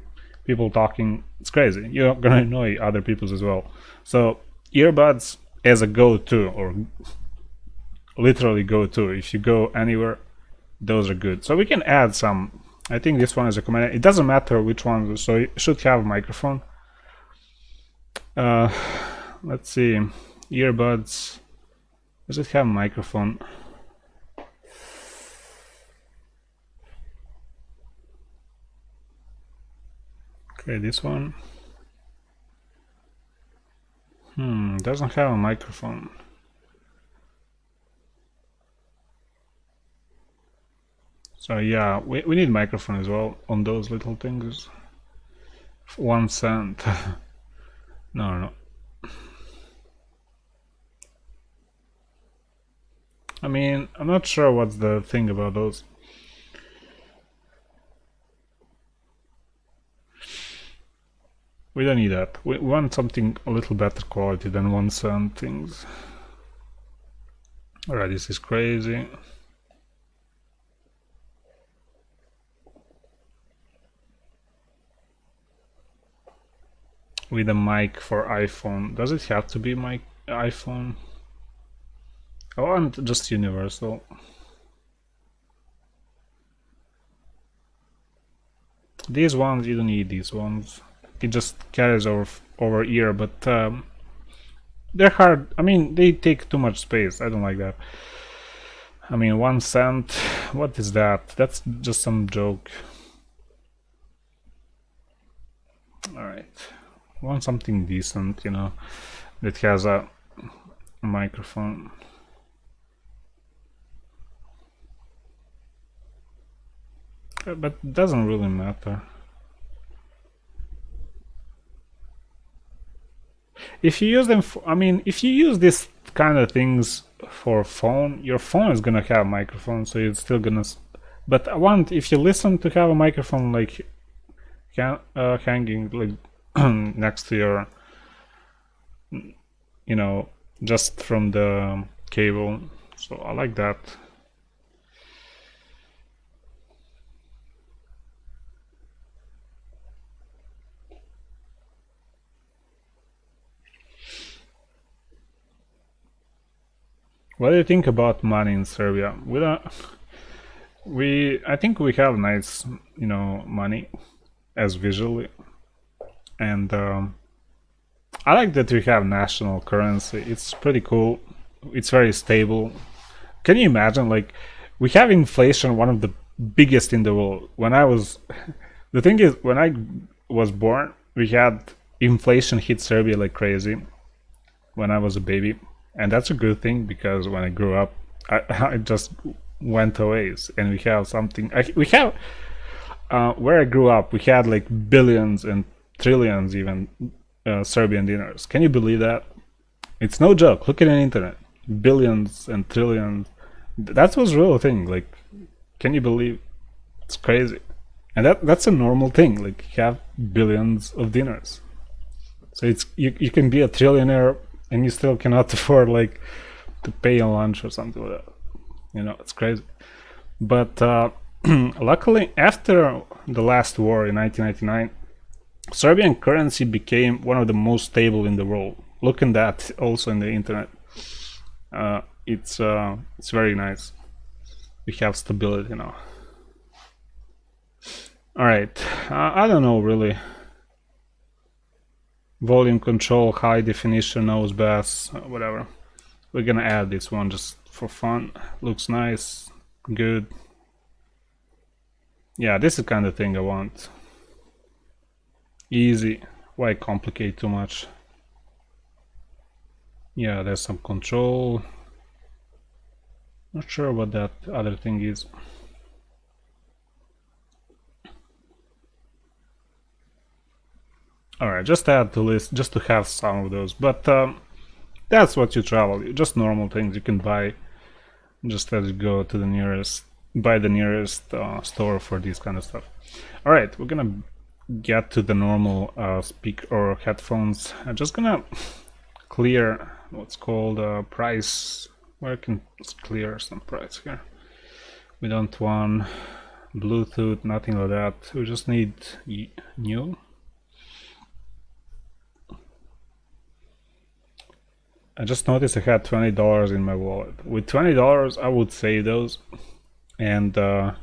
people talking. It's crazy. You're gonna annoy other people as well. So earbuds as a go-to, or literally go-to. If you go anywhere, those are good. So we can add some. I think this one is recommended. It doesn't matter which one, so it should have a microphone. Let's see, earbuds. Does it have a microphone? Okay, this one. Doesn't have a microphone. So yeah, we need microphone as well on those little things. 1 cent. No. I mean, I'm not sure what's the thing about those. We don't need that. We want something a little better quality than 1 cent things. Alright, this is crazy. With a mic for iPhone. Does it have to be my iPhone? I want just universal. These ones, you don't need these ones. It just carries over ear, but they're hard. I mean, they take too much space. I don't like that. I mean, 1 cent. What is that? That's just some joke. Alright. Want something decent, you know, that has a microphone. But it doesn't really matter. If you use them for, I mean, if you use this kind of things for phone, your phone is gonna have a microphone, so it's still gonna. But I want, if you listen, to have a microphone like hanging like next to your, you know, just from the cable. So I like that. What do you think about money in Serbia? I think we have nice, you know, money as visually, and I like that we have national currency. It's pretty cool. It's very stable. Can you imagine, like, we have inflation, one of the biggest in the world. When I was, the thing is, when I was born, we had inflation hit Serbia like crazy when I was a baby. And that's a good thing, because when I grew up, I just went away. And we have something, we have, where I grew up, we had like billions and trillions even Serbian dinars. Can you believe that? It's no joke. Look at the internet. billions and trillions. That was real thing. Like, can you believe? It's crazy. And that's a normal thing. Like, have billions of dinners. So it's you can be a trillionaire and you still cannot afford like to pay a lunch or something like that. You know, it's crazy. But luckily, after the last war in 1999, Serbian currency became one of the most stable in the world. Look at that also in the internet. It's very nice. We have stability now. All right, I don't know really. Volume control, high definition, nose bass, whatever. We're gonna add this one just for fun. Looks nice, good. Yeah, this is the kind of thing I want. Easy. Why complicate too much? Yeah, there's some control. Not sure what that other thing is. Alright, just add to list just to have some of those, but that's what you travel. Just normal things you can buy. Just let it go to the nearest, buy the nearest store for this kind of stuff. Alright, we're gonna get to the normal speaker or headphones. I'm just gonna clear what's called price. Where I can clear some price here. We don't want Bluetooth, nothing like that. We just need new. I just noticed I had $20 in my wallet. With $20, I would save those and pile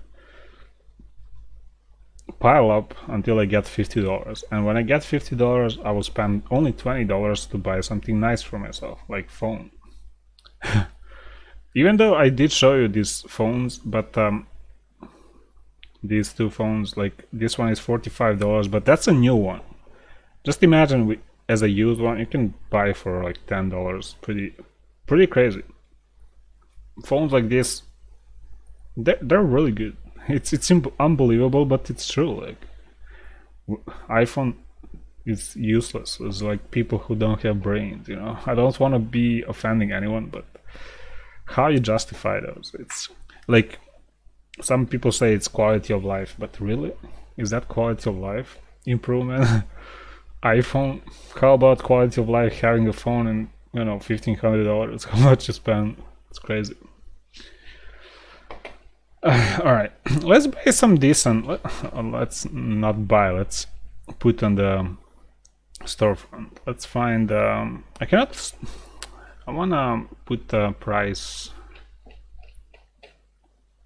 up until I get $50. And when I get $50, I will spend only $20 to buy something nice for myself, like phone. Even though I did show you these phones, but these two phones, like this one is $45, but that's a new one. Just imagine as a used one, you can buy for like $10. Pretty crazy. Phones like this, they're really good. It's unbelievable, but it's true. Like iPhone is useless. It's like people who don't have brains. You know, I don't want to be offending anyone, but how you justify those? It's like some people say it's quality of life, but really, is that quality of life improvement? iPhone, how about quality of life having a phone and, you know, $1,500? How much you spend? It's crazy. All right, let's buy some decent. Let's not buy. Let's put on the storefront. Let's find. I cannot. I wanna put the price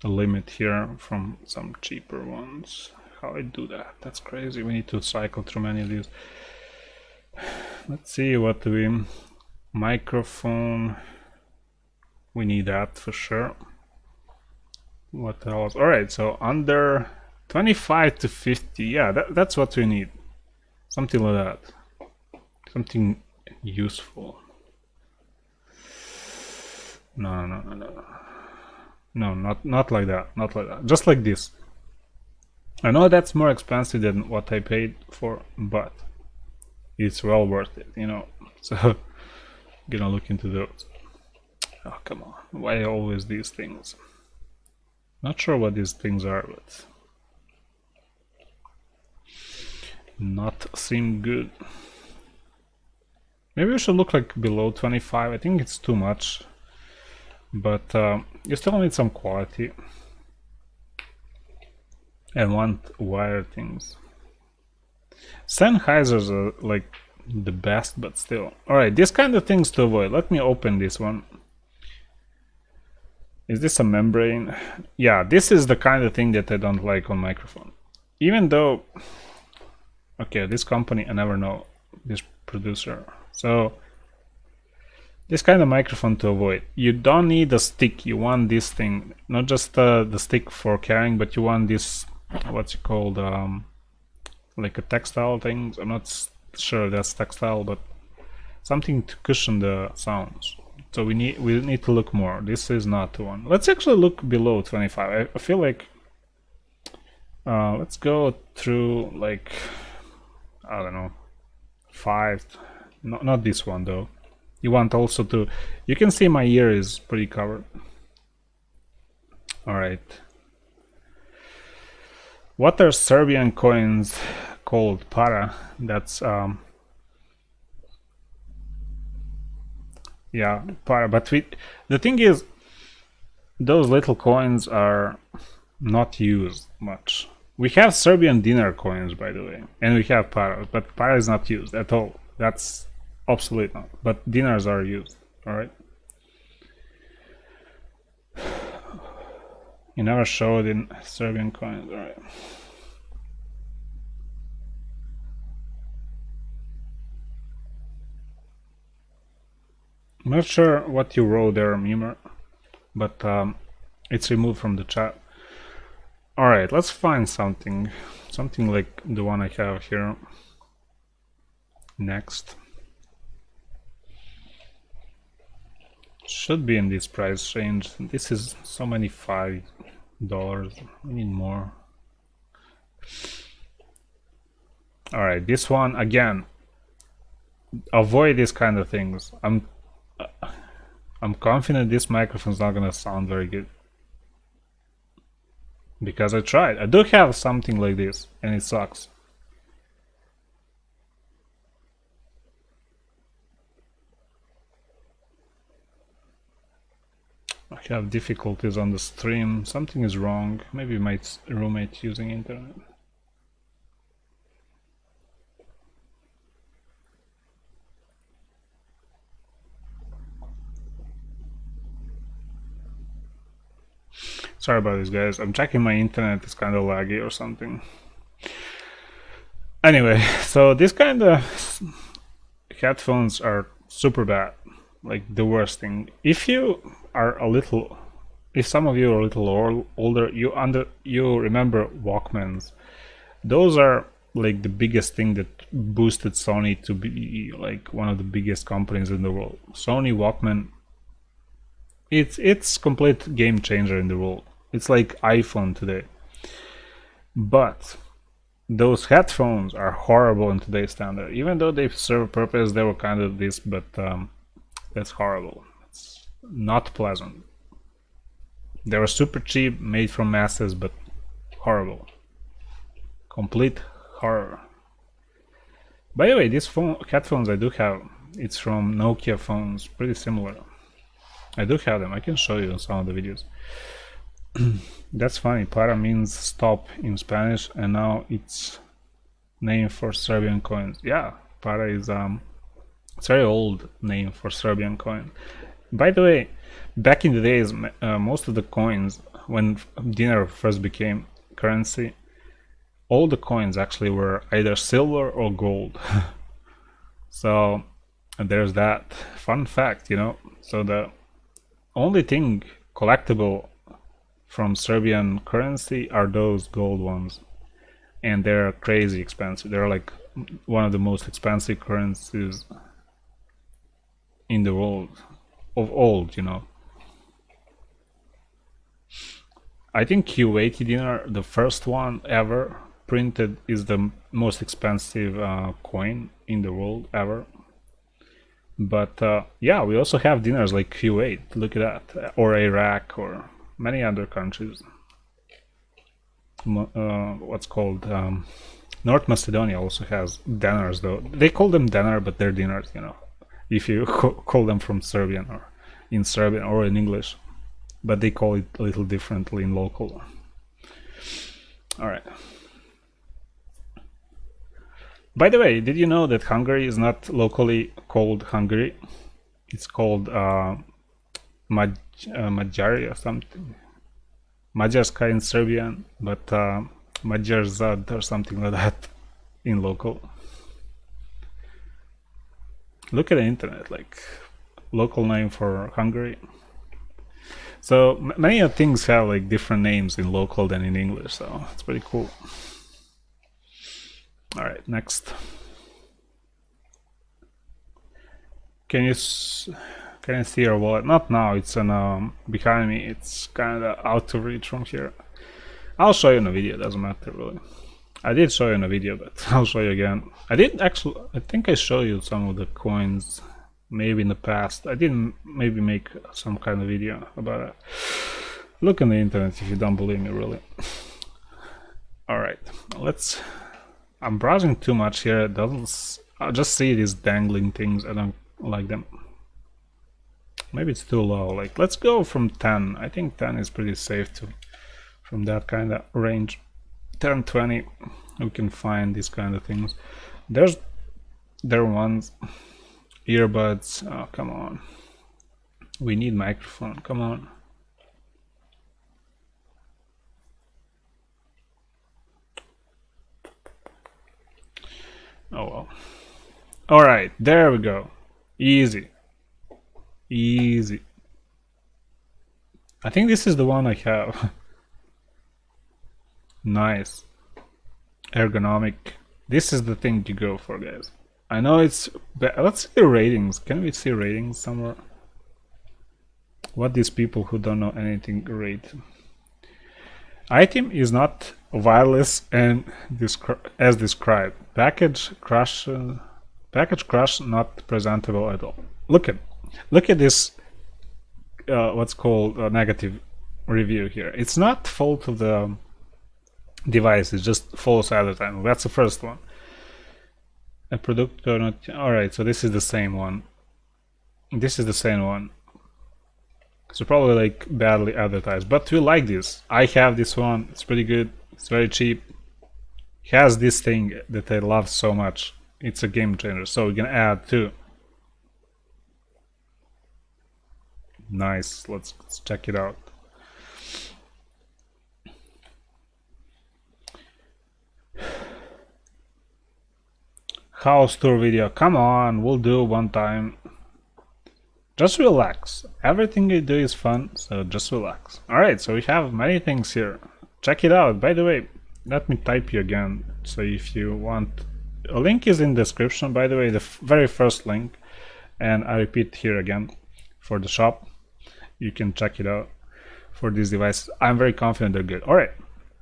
limit here from some cheaper ones. How I do that? That's crazy. We need to cycle through many of these. Let's see what we microphone. We need that for sure. What else? All right, so under 25 to 50. Yeah, that's what we need. Something like that. Something useful. No, not like that. Not like that. Just like this. I know that's more expensive than what I paid for, but it's well worth it, you know. So gonna look into those. Oh, come on. Why always these things? Not sure what these things are, but not seem good. Maybe we should look like below 25. I think it's too much, but you still need some quality and want wire things. Sennheisers are like the best, but still. Alright, these kind of things to avoid. Let me open this one. Is this a membrane? Yeah, this is the kind of thing that I don't like on microphone. Even though, okay, this company, I never know, this producer. So, this kind of microphone to avoid. You don't need a stick, you want this thing. Not just the stick for carrying, but you want this, what's it called, like a textile thing. I'm not sure that's textile, but something to cushion the sounds. So we need to look more. This is not the one. Let's actually look below 25. I feel like let's go through like, I don't know, 5. Not this one though. You want also to, you can see my ear is pretty covered. All right. What are Serbian coins called? Para. That's yeah, para. But the thing is, those little coins are not used much. We have Serbian dinar coins, by the way, and we have para, but para is not used at all. That's obsolete now. But dinars are used. All right. You never showed in Serbian coins. All right. I'm not sure what you wrote there, Mimer, but it's removed from the chat. All right, let's find something like the one I have here. Next. Should be in this price range. This is so many $5. We need more. All right, this one again. Avoid these kind of things. I'm confident this microphone's not gonna sound very good, because I tried. I do have something like this and it sucks. I have difficulties on the stream. Something is wrong. Maybe my roommate using internet. Sorry about this, guys. I'm checking my internet. It's kind of laggy or something. Anyway, so this kind of headphones are super bad. Like the worst thing. If you are a little, if some of you are a little older, you remember Walkmans. Those are like the biggest thing that boosted Sony to be like one of the biggest companies in the world. Sony Walkman, it's complete game changer in the world. It's like iPhone today. But those headphones are horrible in today's standard. Even though they serve a purpose, they were kind of this, but that's horrible. It's not pleasant. They were super cheap, made from masses, but horrible. Complete horror. By the way, these headphones I do have, it's from Nokia phones, pretty similar. I do have them. I can show you in some of the videos. That's funny. Para means stop in Spanish, and now it's named for Serbian coins. Yeah, para is it's a very old name for Serbian coin. By the way, back in the days, most of the coins, when dinar first became currency, all the coins actually were either silver or gold. So there's that fun fact, you know. So the only thing collectible from Serbian currency are those gold ones, and they're crazy expensive. They're like one of the most expensive currencies in the world of old, you know. I think Q80 dinar, the first one ever printed, is the most expensive coin in the world ever. But yeah, we also have dinars like Q8, look at that, or Iraq, or many other countries. What's called North Macedonia also has dinars, though they call them dinar, but they're dinars, you know, if you call them from Serbian or in Serbian or in English, but they call it a little differently in local. All right. By the way, did you know that Hungary is not locally called Hungary? It's called Magyari or something. Mađarska in Serbian, but Magyarzad or something like that in local. Look at the internet, like local name for Hungary. So many of things have like different names in local than in English, so it's pretty cool. All right, next. Can you see your wallet? Not now. It's behind me. It's kind of out of reach from here. I'll show you in a video. Doesn't matter really. I did show you in a video, but I'll show you again. I think I showed you some of the coins maybe in the past. I didn't maybe make some kind of video about it. Look on the internet if you don't believe me, really. Alright, I'm browsing too much here. It doesn't. I just see these dangling things. I don't like them. Maybe it's too low. Like, let's go from 10. I think 10 is pretty safe from that kind of range. 10, 20, we can find these kind of things. There are ones. Earbuds. Oh, come on. We need microphone. Come on. Oh well. Alright, there we go. Easy. Easy. I think this is the one I have. Nice. Ergonomic. This is the thing to go for, guys. I know it's... Let's see ratings. Can we see ratings somewhere? What these people who don't know anything rate? Item is not wireless and as described. Package crash not presentable at all. Look at this what's called a negative review here. It's not fault of the device, it's just false advertising. That's the first one. A product or not. Alright, so this is the same one. This is the same one. So probably like badly advertised, but we like this. I have this one. It's pretty good. It's very cheap. It has this thing that I love so much. It's a game changer. So we can add too. Nice. Let's check it out. House tour video. Come on, we'll do one time. Just relax. Everything you do is fun, so just relax. Alright, so we have many things here. Check it out. By the way, let me type you again. So if you want, a link is in the description, by the way, the very first link. And I repeat here again, for the shop. You can check it out for these devices. I'm very confident they're good. Alright,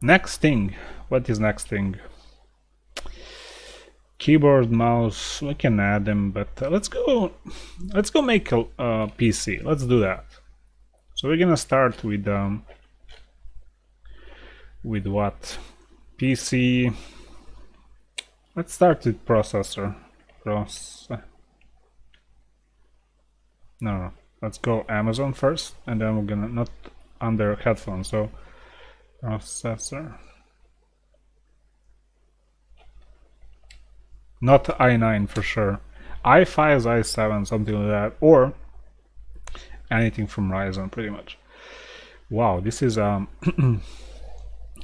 next thing. What is next thing? Keyboard, mouse, we can add them, but let's go make a PC. Let's do that. So we're gonna start with what? PC. Let's start with processor. No, let's go Amazon first, and then we're gonna not under headphones. So processor. Not i9 for sure. i5, i7, something like that, or anything from Ryzen, pretty much. Wow, this is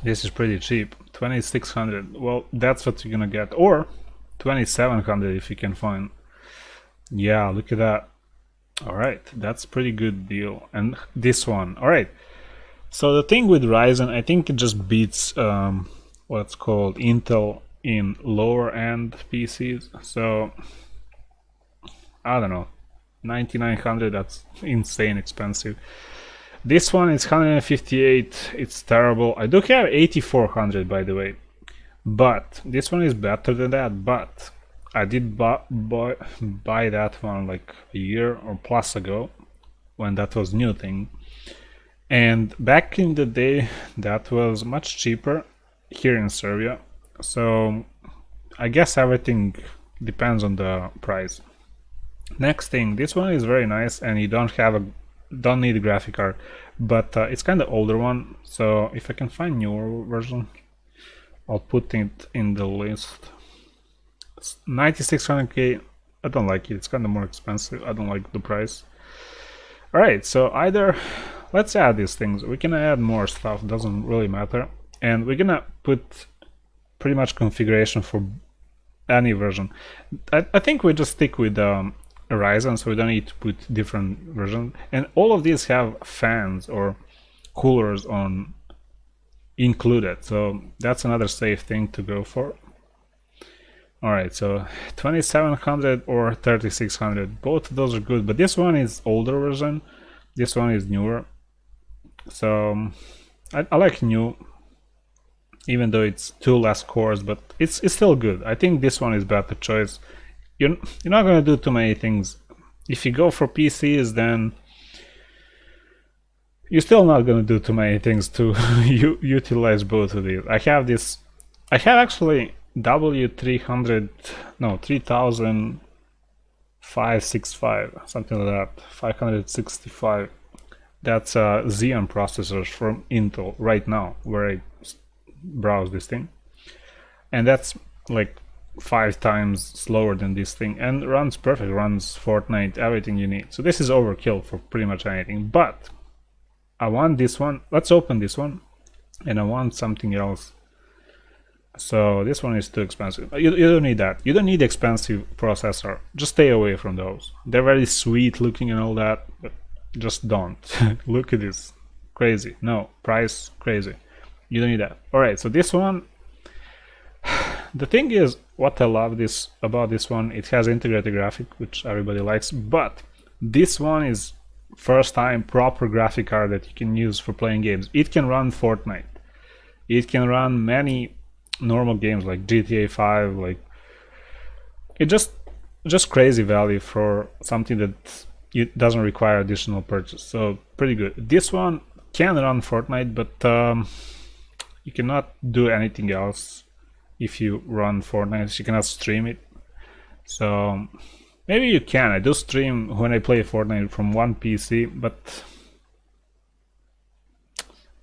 this is pretty cheap. 2600. Well, that's what you're gonna get, or 2700 if you can find. Yeah, look at that. All right, that's pretty good deal. And this one. All right. So the thing with Ryzen, I think it just beats what's called Intel in lower end PCs. So I don't know, 9900, that's insane expensive. This one is 158. It's terrible. I do have 8400, by the way, but this one is better than that. But I did buy that one like a year or plus ago, when that was new thing, and back in the day that was much cheaper here in Serbia. So I guess everything depends on the price. Next thing, this one is very nice, and you don't need a graphic card, but it's kind of older one. So if I can find newer version, I'll put it in the list. It's 9600K. I don't like it. It's kind of more expensive. I don't like the price. All right, so either let's add these things. We can add more stuff. Doesn't really matter, and we're gonna put pretty much configuration for any version. I think we just stick with Ryzen, so we don't need to put different version. And all of these have fans or coolers on included, so that's another safe thing to go for. All right, so 2700 or 3600, both of those are good, but this one is older version, this one is newer. So I like new, even though it's 2 less cores, but it's still good. I think this one is better choice. You're not going to do too many things If you go for PCs, then you're still not gonna do too many things to utilize both of these. I have actually W300, no, 3565, something like that, 565. That's Xeon processors from Intel right now, where I browse this thing. And that's like 5 times slower than this thing, and runs perfect, runs Fortnite, everything you need. So this is overkill for pretty much anything, but I want this one. Let's open this one, and I want something else. So this one is too expensive. You don't need that. You don't need expensive processor. Just stay away from those. They're very sweet looking and all that, but just don't. Look at this. Crazy. No, price crazy. You don't need that. Alright, so this one, the thing is, what I love about this one, it has integrated graphic, which everybody likes, but this one is first time proper graphic card that you can use for playing games. It can run Fortnite. It can run many normal games like GTA 5, like it just crazy value for something that it doesn't require additional purchase. So pretty good. This one can run Fortnite, but you cannot do anything else if you run Fortnite. You cannot stream it. So maybe you can. I do stream when I play Fortnite from one PC, but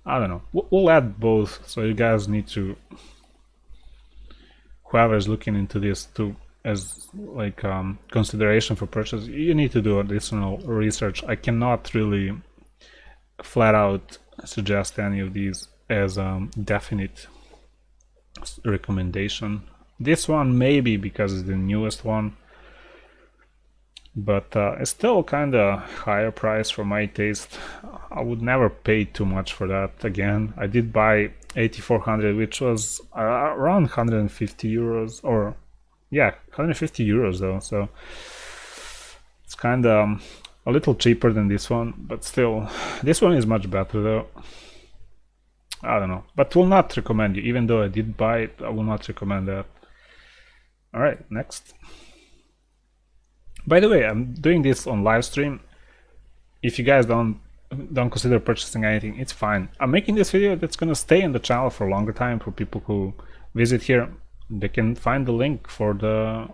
I don't know. We'll add both, so you guys need to, whoever is looking into this too, as like consideration for purchase, you need to do additional research. I cannot really flat out suggest any of these as definite recommendation. This one maybe because it's the newest one, but it's still kind of higher price for my taste. I would never pay too much for that again. I did buy 8400, which was around 150 euros, or yeah, 150 euros though, so it's kind of a little cheaper than this one, but still this one is much better though. I don't know, but will not recommend you. Even though I did buy it, I will not recommend that. All right, next. By the way, I'm doing this on live stream. If you guys don't consider purchasing anything, it's fine. I'm making this video that's gonna stay in the channel for a longer time for people who visit here. They can find the link for the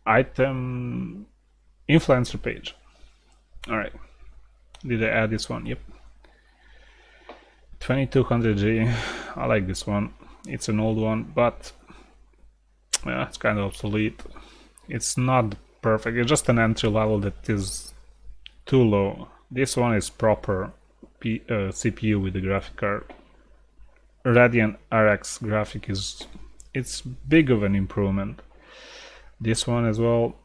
item influencer page. All right, did I add this one? Yep. 2200G. I like this one. It's an old one, but yeah, it's kind of obsolete. It's not perfect. It's just an entry level that is too low. This one is proper CPU with the graphic card. Radeon RX graphic it's big of an improvement. This one as well,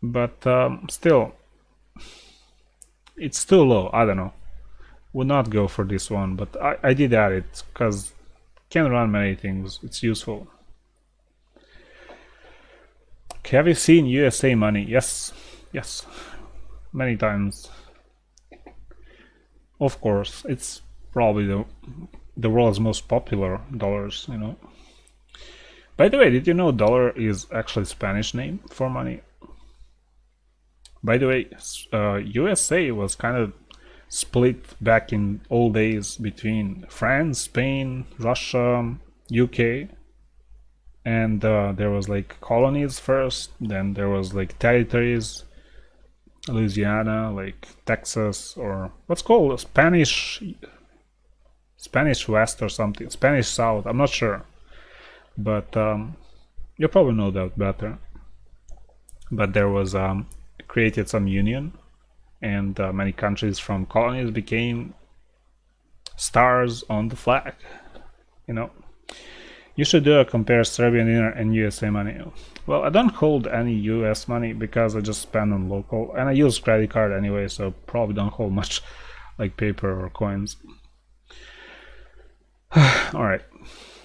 but still it's too low. I don't know. Would not go for this one, but I did add it because can run many things. It's useful. Okay, have you seen USA money? Yes, many times. Of course, it's probably the world's most popular dollars, you know. By the way, did you know dollar is actually Spanish name for money? By the way, USA was kind of split back in old days between France, Spain, Russia, UK, and there was like colonies first, then there was like territories, Louisiana, like Texas, or what's called Spanish West or something, Spanish South, I'm not sure, but you probably know that better. But there was created some union, and many countries from colonies became stars on the flag, you know. You should compare Serbian dinar and USA money. Well, I don't hold any US money because I just spend on local, and I use credit card anyway, so probably don't hold much like paper or coins. Alright,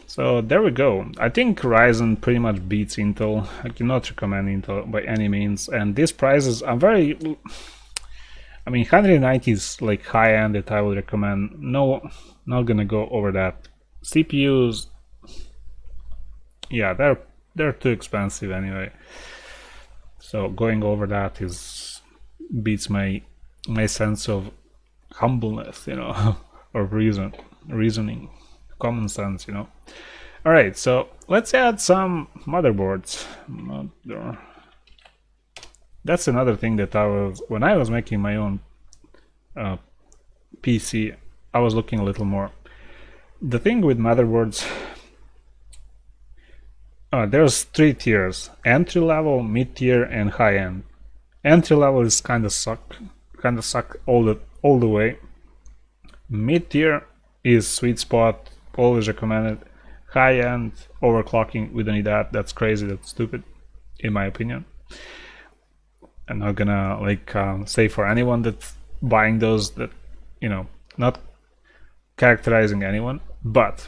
so there we go. I think Ryzen pretty much beats Intel. I cannot recommend Intel by any means, and these prices are very, I mean, 190 is like high end that I would recommend. No, not gonna go over that. CPUs, yeah, they're too expensive anyway. So going over that is beats my sense of humbleness, you know, or reasoning, common sense, you know. All right, so let's add some motherboards. That's another thing that when I was making my own PC, I was looking a little more. The thing with motherboards, there's 3 tiers: entry level, mid tier, and high end. Entry level is kind of suck all the way. Mid tier is sweet spot, always recommended. High end, overclocking, we don't need that. That's crazy, that's stupid, in my opinion. I'm not gonna say for anyone that's buying those that, you know, not characterizing anyone, but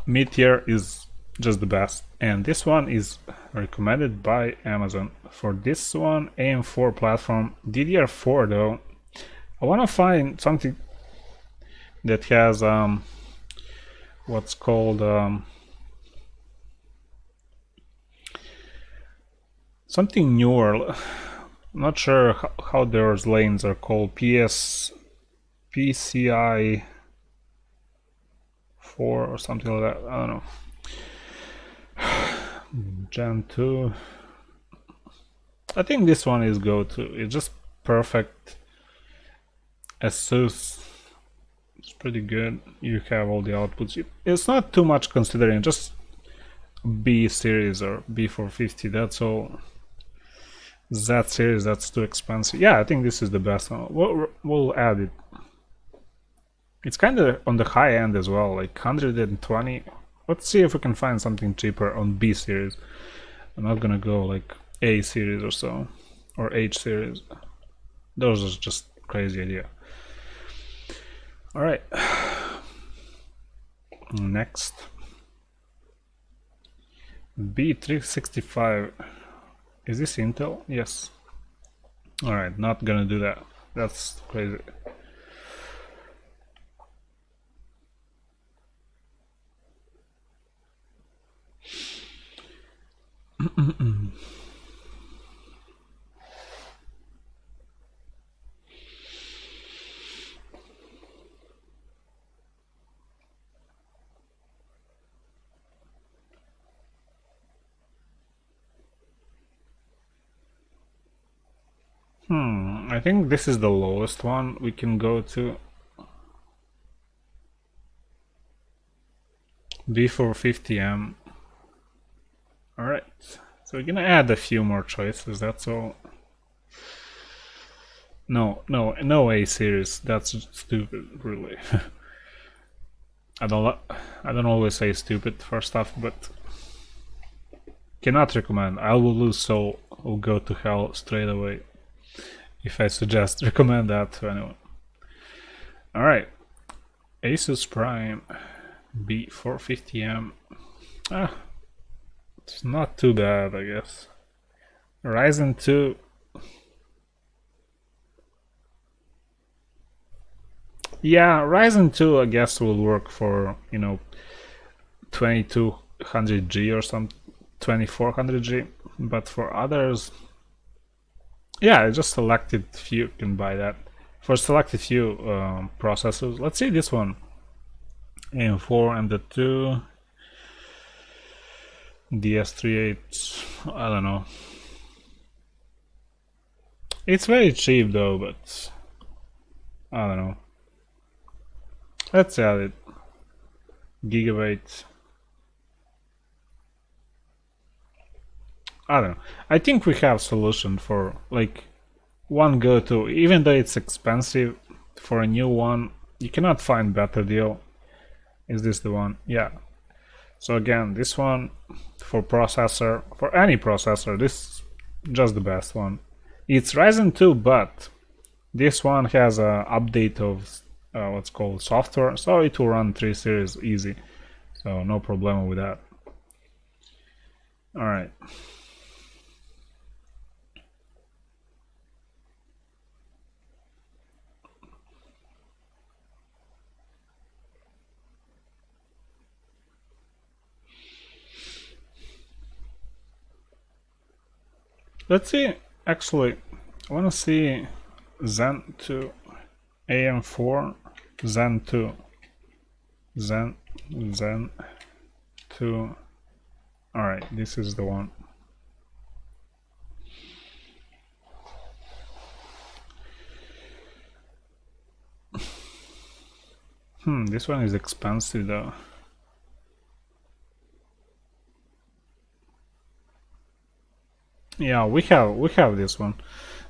mid tier is just the best, and this one is recommended by Amazon. For this one, AM4 platform, DDR4 though, I want to find something that has what's called something newer. Not sure how those lanes are called. PCI 4 or something like that. I don't know. Gen 2. I think this one is go-to. It's just perfect. ASUS. It's pretty good. You have all the outputs. It's not too much considering just B series or B450. That's all. Z series, that's too expensive. Yeah, I think this is the best one. We'll add it. It's kind of on the high end as well, like 120. Let's see if we can find something cheaper on B series. I'm not gonna go like A series or so, or H series. Those are just crazy idea. All right. Next, B365. Is this Intel? Yes. All right, not gonna do that. That's crazy. I think this is the lowest one we can go to. B450M. Alright, so we're gonna add a few more choices, that's all. No A series, that's stupid, really. I don't always say stupid for stuff, but cannot recommend. I will lose soul, will go to hell straight away if I recommend that to anyone. Alright, Asus Prime B450M. It's not too bad, I guess. Ryzen 2. Yeah, Ryzen 2 I guess will work for, 2200G or some 2400G, but for others, yeah, just selected few can buy that. For selected few processors, let's see this one. AM4 and the 2 DS38, I don't know. It's very cheap though, but I don't know. Let's add it. Gigabyte. I don't know. I think we have solution for like one go-to. Even though it's expensive, for a new one, you cannot find better deal. Is this the one? Yeah. So again, this one for processor, for any processor, this is just the best one. It's Ryzen 2, but this one has a update of what's called software, so it will run 3 series easy, so no problem with that. All right. let's see. Actually, I want to see Zen 2, AM4, Zen 2, Zen 2. All right, this is the one. This one is expensive though. Yeah, we have this one,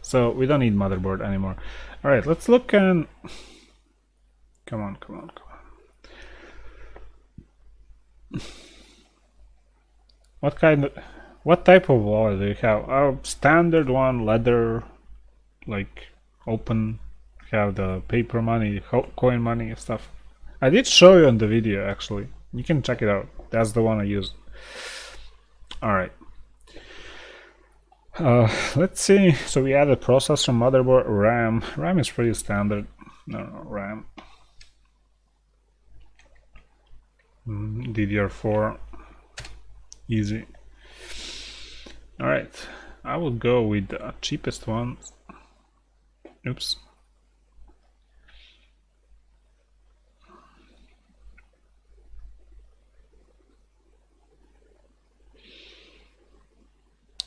so we don't need motherboard anymore. All right, let's look and come on. What type of wallet do you have? A standard one, leather, like open. Have the paper money, coin money stuff. I did show you on the video actually. You can check it out. That's the one I used. All right. Let's see. So we added processor, motherboard, RAM. RAM is pretty standard. No, RAM. DDR4. Easy. All right. I will go with the cheapest one. Oops.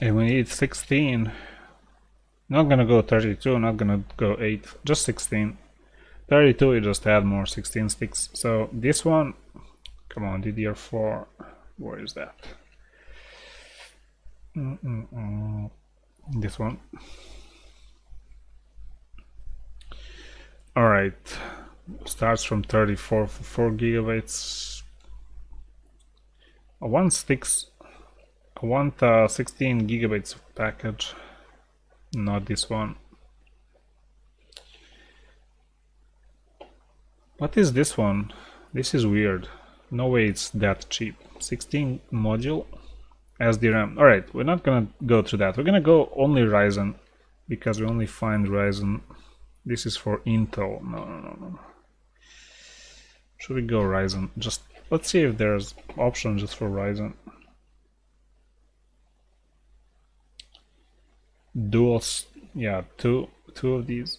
And we need 16. Not gonna go 32, not gonna go 8, just 16. 32 you just add more 16 sticks. So this one, come on, DDR4, where is that? This one. Alright, starts from 34 for 4 gigabytes. I want 16 gigabytes package, not this one. What is this one? This is weird. No way it's that cheap. 16 module SDRAM. Alright, we're not gonna go through that. We're gonna go only Ryzen because we only find Ryzen. This is for Intel. No. Should we go Ryzen? Just let's see if there's options just for Ryzen. Duals, yeah, two of these.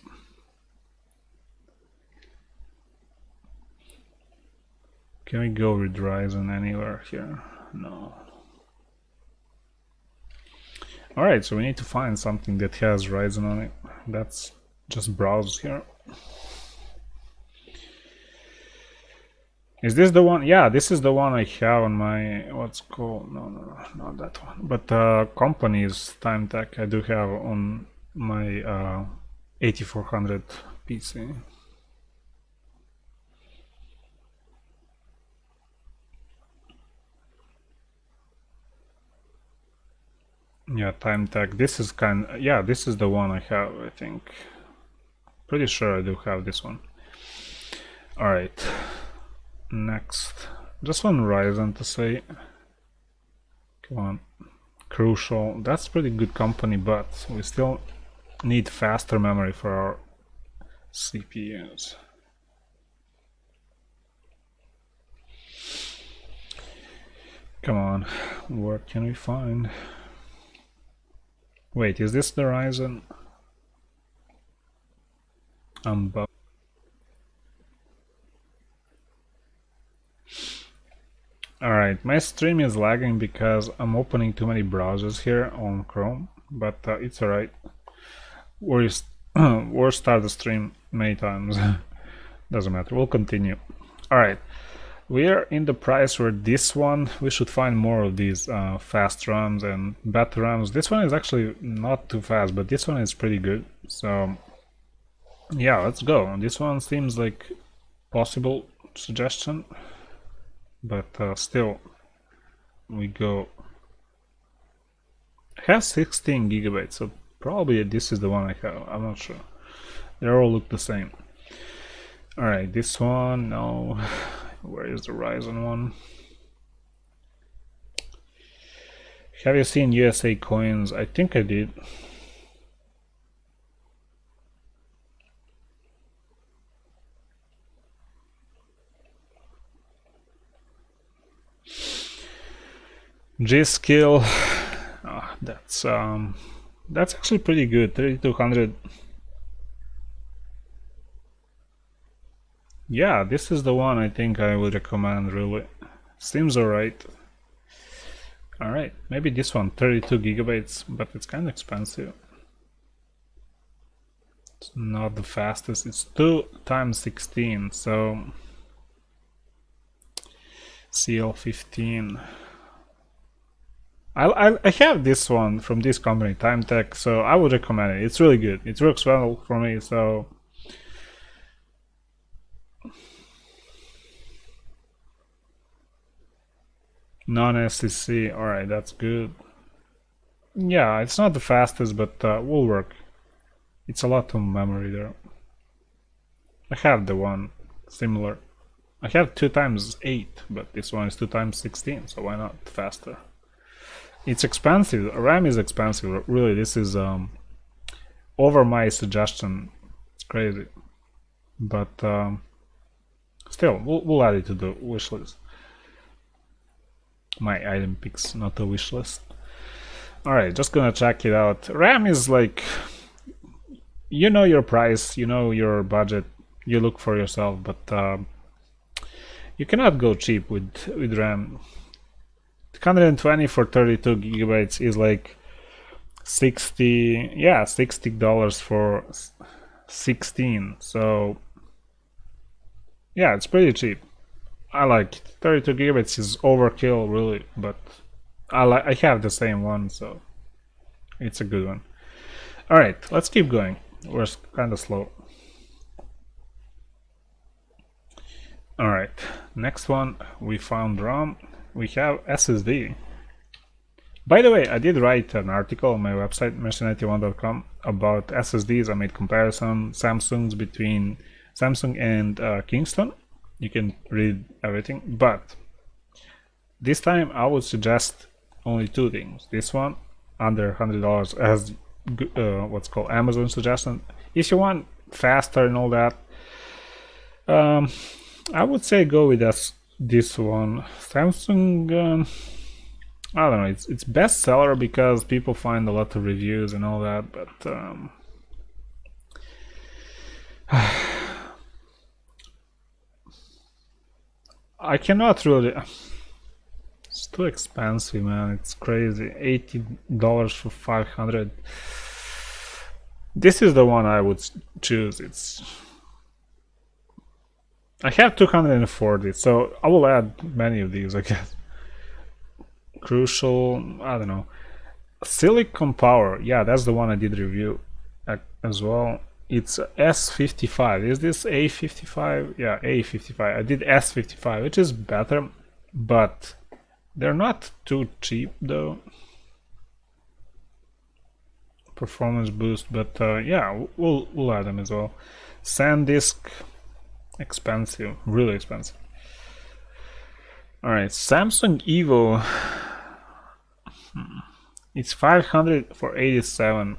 Can we go with Ryzen anywhere here? No. Alright, so we need to find something that has Ryzen on it. That's just browse here. Is this the one? Yeah, this is the one I have on my, what's called, no, not that one. But company's time tech I do have on my 8400 PC. Yeah, time tech. This is yeah, this is the one I have, I think. Pretty sure I do have this one. Alright. Next, just one Ryzen to say. Come on, Crucial. That's pretty good company, but we still need faster memory for our CPUs. Come on, what can we find? Wait, is this the Ryzen? Alright, my stream is lagging because I'm opening too many browsers here on Chrome, but it's alright. We'll start the stream many times. Doesn't matter, we'll continue. Alright, we are in the price where this one, we should find more of these fast RAMs and better RAMs. This one is actually not too fast, but this one is pretty good. So yeah, let's go. This one seems like possible suggestion. But still, we go. I have 16 gigabytes, so probably this is the one I have. I'm not sure. They all look the same. Alright, this one, no. Where is the Ryzen one? Have you seen USA coins? I think I did. G-Skill, that's That's actually pretty good. 3200. Yeah, this is the one I think I would recommend, really. Seems alright. Alright, maybe this one, 32 gigabytes, but it's kind of expensive. It's not the fastest. It's 2 times 16, so CL15. I have this one from this company, TimeTech, so I would recommend it. It's really good. It works well for me, so non-SCC. Alright, that's good. Yeah, it's not the fastest, but will work. It's a lot of memory there. I have the one similar. I have 2 times 8, but this one is 2 times 16, so why not faster? It's expensive. RAM is expensive. Really, this is over my suggestion. It's crazy. But still, we'll add it to the wish list. My item picks, not a wish list. Alright, just gonna check it out. RAM is like, you know your price, you know your budget, you look for yourself, but you cannot go cheap with RAM. 120 for 32 gigabytes is like 60, yeah, $60 for 16. So yeah, it's pretty cheap. I like it. 32 gigabytes is overkill, really, but I have the same one, so it's a good one. All right, let's keep going. We're kind of slow. All right, next one, we found ROM. We have SSD. By the way, I did write an article on my website, mircic91.com, about SSDs. I made comparison Samsungs between Samsung and Kingston. You can read everything, but this time I would suggest only 2 things. This one, under $100, as what's called Amazon suggestion. If you want faster and all that, I would say go with this one. Samsung, I don't know, it's bestseller because people find a lot of reviews and all that, but I cannot really. It's too expensive, man. It's crazy. $80 for 500. This is the one I would choose. I have 240, so I will add many of these, I guess. Crucial, I don't know. Silicon Power, yeah, that's the one I did review as well. It's S55. Is this A55? Yeah, A55. I did S55, which is better, but they're not too cheap though. Performance boost, but yeah, we'll add them as well. SanDisk, expensive, really expensive. All right, Samsung Evo. It's 500 for 87.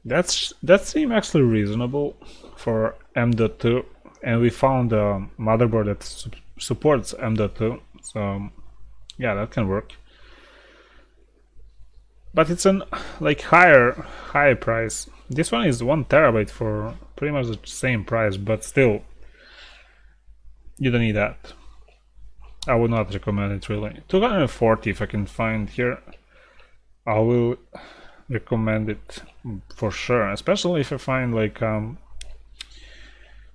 That seems actually reasonable for M.2, and we found a motherboard that supports M.2, so yeah, that can work. But it's an like higher price. This one is 1 terabyte for pretty much the same price, but still, you don't need that. I would not recommend it really. 240 if I can find here, I will recommend it for sure, especially if I find like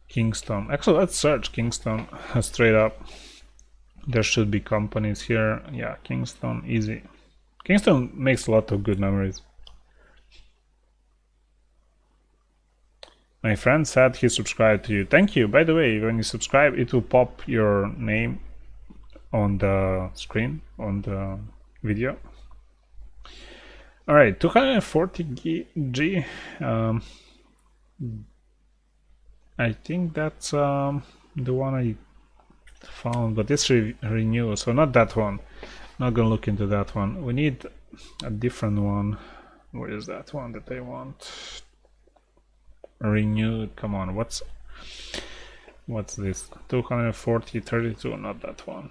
Kingston. Actually, let's search Kingston straight up. There should be companies here. Yeah, Kingston, easy. Kingston makes a lot of good memories. My friend said he subscribed to you. Thank you. By the way, when you subscribe, it will pop your name on the screen, on the video. All right, 240 G. I think that's the one I found, but it's renewed, so not that one. Not gonna look into that one. We need a different one. Where is that one that I want? Renewed. Come on, what's this? 240 32. Not that one.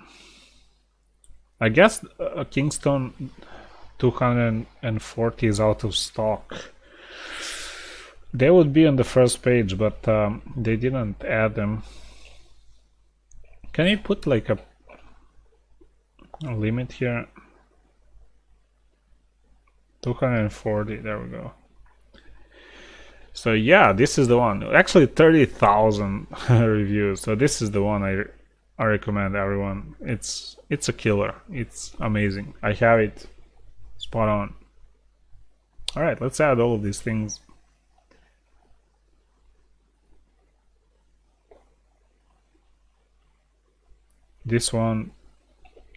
I guess Kingston 240 is out of stock. They would be on the first page, but they didn't add them. Can you put like a limit here? 240, there we go. So yeah, this is the one. Actually 30,000 reviews. So this is the one I recommend everyone. It's a killer. It's amazing. I have it spot on. All right, let's add all of these things. This one,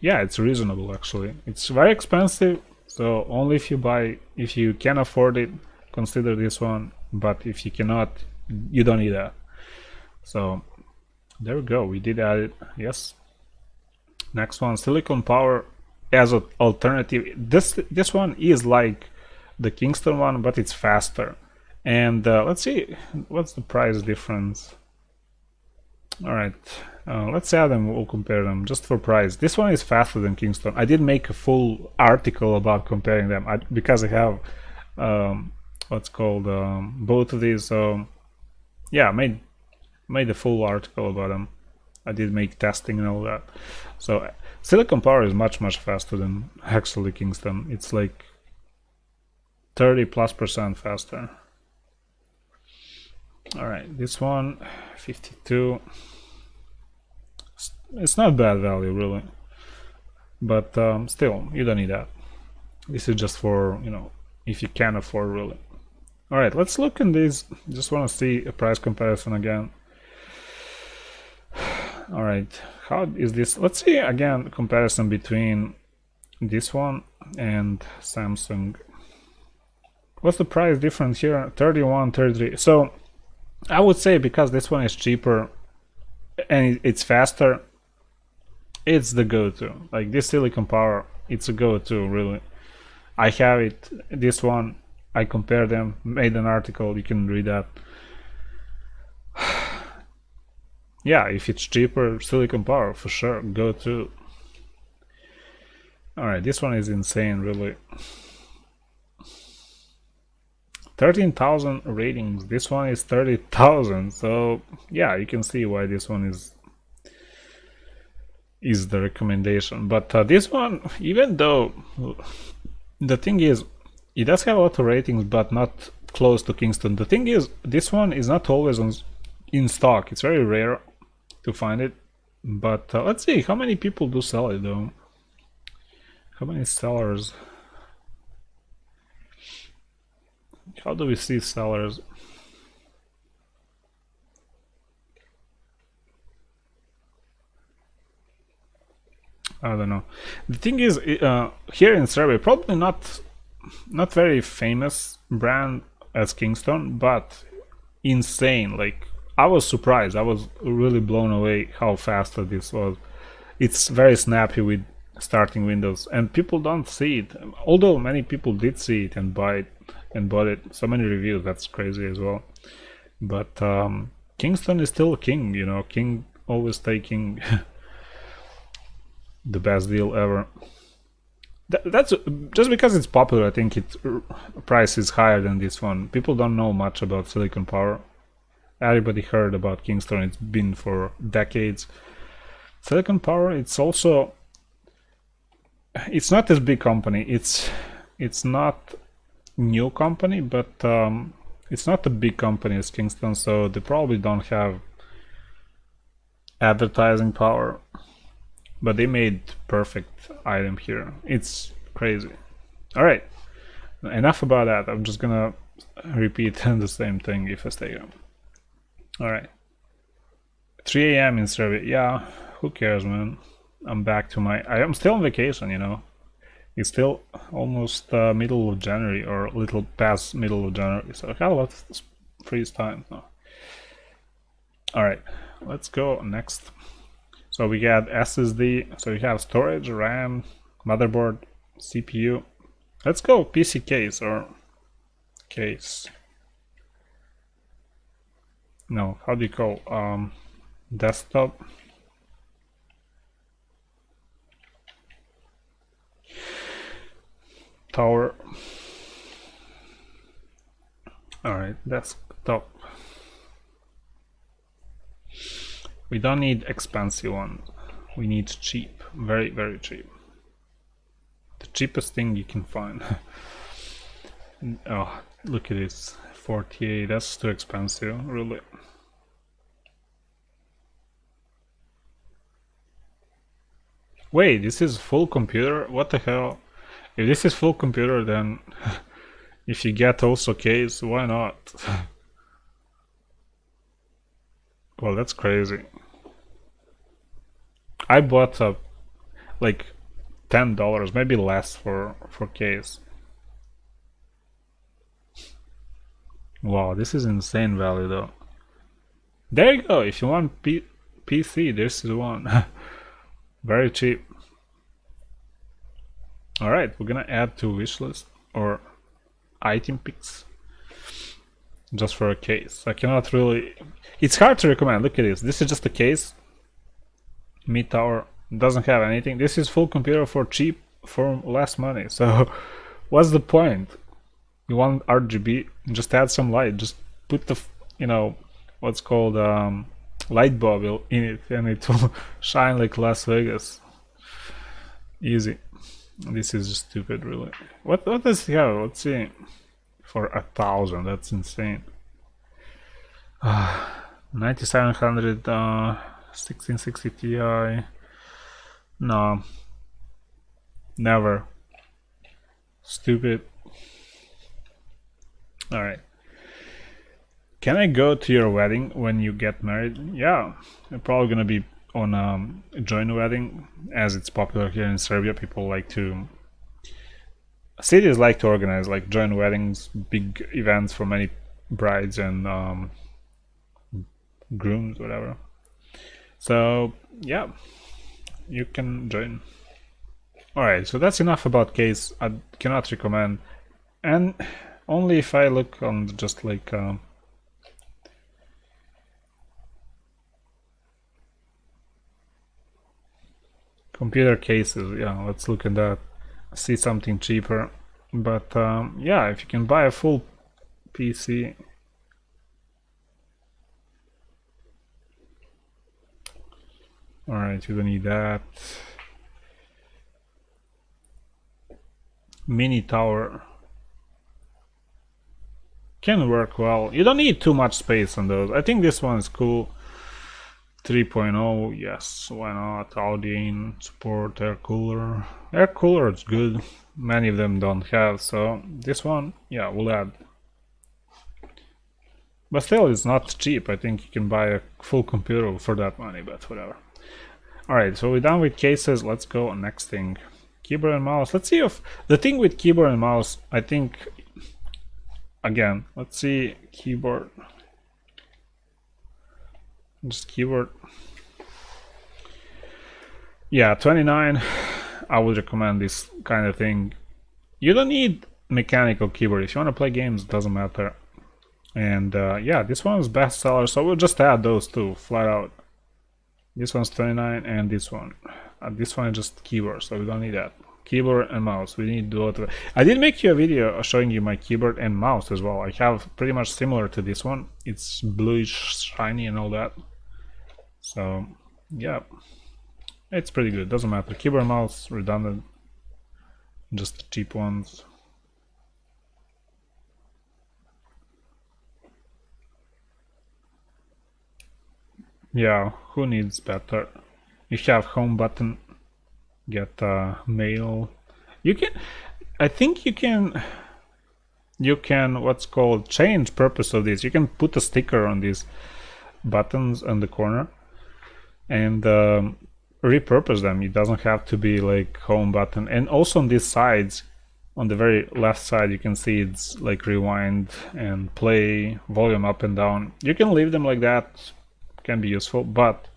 yeah, it's reasonable actually. It's very expensive, so only if you can afford it, consider this one. But if you cannot, you don't need that. So there we go, we did add it. Yes. Next one, silicon power as an alternative. This one is like the Kingston one, but it's faster. And let's see what's the price difference. All right, let's add them. We'll compare them just for price. This one is faster than Kingston. I did make a full article about comparing them because I have what's called both of these. So yeah, made a full article about them. I did make testing and all that. So silicon power is much faster than actually Kingston. It's like 30+% faster. All right, this one 52. It's not bad value really, but still you don't need that. This is just for, you know, if you can afford really. All right, let's look in these. Just want to see a price comparison again. All right, how is this? Let's see again comparison between this one and Samsung. What's the price difference here? 31, 33. So I would say because this one is cheaper and it's faster, it's the go-to. Like this silicon power, it's a go-to really. I have it, this one, I compared them, made an article, you can read that. Yeah, if it's cheaper, silicon power for sure, go-to. All right, this one is insane really. 13,000 ratings. This one is 30,000. So yeah, you can see why this one is the recommendation. But this one, even though the thing is, it does have a lot of ratings, but not close to Kingston. The thing is, this one is not always in stock. It's very rare to find it. But let's see how many people do sell it though. How many sellers? How do we see sellers? I don't know. The thing is, here in Serbia, probably not very famous brand as Kingston, but insane. Like I was surprised. I was really blown away how fast this was. It's very snappy with starting windows, and people don't see it. Although many people did see it and buy it. And bought it. So many reviews, that's crazy as well. But Kingston is still king, you know. King always taking the best deal ever. That's just because it's popular. I think its price is higher than this one. People don't know much about silicon power. Everybody heard about Kingston. It's been for decades. Silicon power, it's also, it's not as big company. It's not new company, but it's not a big company as Kingston, so they probably don't have advertising power, but they made perfect item here. It's crazy. All right, enough about that. I'm just gonna repeat the same thing if I stay here. All right, 3 a.m. in Serbia. Yeah, who cares, man? I'm back to I'm still on vacation, you know. It's still almost middle of January, or a little past middle of January, so I have a lot of free time. So. All right, let's go next. So we got SSD, so we have storage, RAM, motherboard, CPU. Let's go PC case or case. No, how do you call desktop? tower. Alright, that's top. We don't need expensive one. We need cheap. Very, very cheap. The cheapest thing you can find. Oh, look at this. 48. That's too expensive, really. Wait, this is full computer? What the hell? If this is full computer, then if you get also case, why not? Well, that's crazy. I bought like $10, maybe less for case. Wow, this is insane value though. There you go. If you want PC, this is one. Very cheap. Alright, we're gonna add to wishlist or item picks just for a case. I cannot really. It's hard to recommend. Look at this. This is just a case. Mid tower doesn't have anything. This is full computer for cheap, for less money. So what's the point? You want RGB? Just add some light. Just put the, you know, what's called light bulb in it, and it will shine like Las Vegas. Easy. This is just stupid, really. What does he have? Let's see. For 1,000, that's insane. 9700, 1660 Ti. No, never. Stupid. All right. Can I go to your wedding when you get married? Yeah, I'm probably gonna be on a joint wedding, as it's popular here in Serbia. People like to, cities like to organize like joint weddings, big events for many brides and grooms, whatever. So yeah, you can join. Alright, so that's enough about case. I cannot recommend, and only if I look on just like computer cases. Yeah, let's look at that, see something cheaper. But yeah, if you can buy a full PC, alright, you don't need that. Mini tower can work well. You don't need too much space on those. I think this one is cool. 3.0, yes, why not? Audio support, air cooler. Air cooler is good. Many of them don't have, so this one, yeah, we'll add. But still, it's not cheap. I think you can buy a full computer for that money, but whatever. Alright, so we're done with cases. Let's go on next thing. Keyboard and mouse. Let's see if the thing with keyboard and mouse, I think, again, let's see keyboard. Just keyboard. Yeah, 29. I would recommend this kind of thing. You don't need mechanical keyboard. If you want to play games, it doesn't matter. And yeah, this one's bestseller, so we'll just add those two flat out. This one's 29 and this one. This one is just keyboard, so we don't need that. Keyboard and mouse, we need both. I did make you a video showing you my keyboard and mouse as well. I have pretty much similar to this one. It's bluish, shiny and all that. So yeah, it's pretty good. Doesn't matter. Keyboard and mouse, redundant, just cheap ones. Yeah, who needs better? You have home button, get mail. You can, I think you can what's called change purpose of this. You can put a sticker on these buttons on the corner and repurpose them. It doesn't have to be like home button. And also on these sides, on the very left side, you can see it's like rewind and play, volume up and down. You can leave them like that. Can be useful, but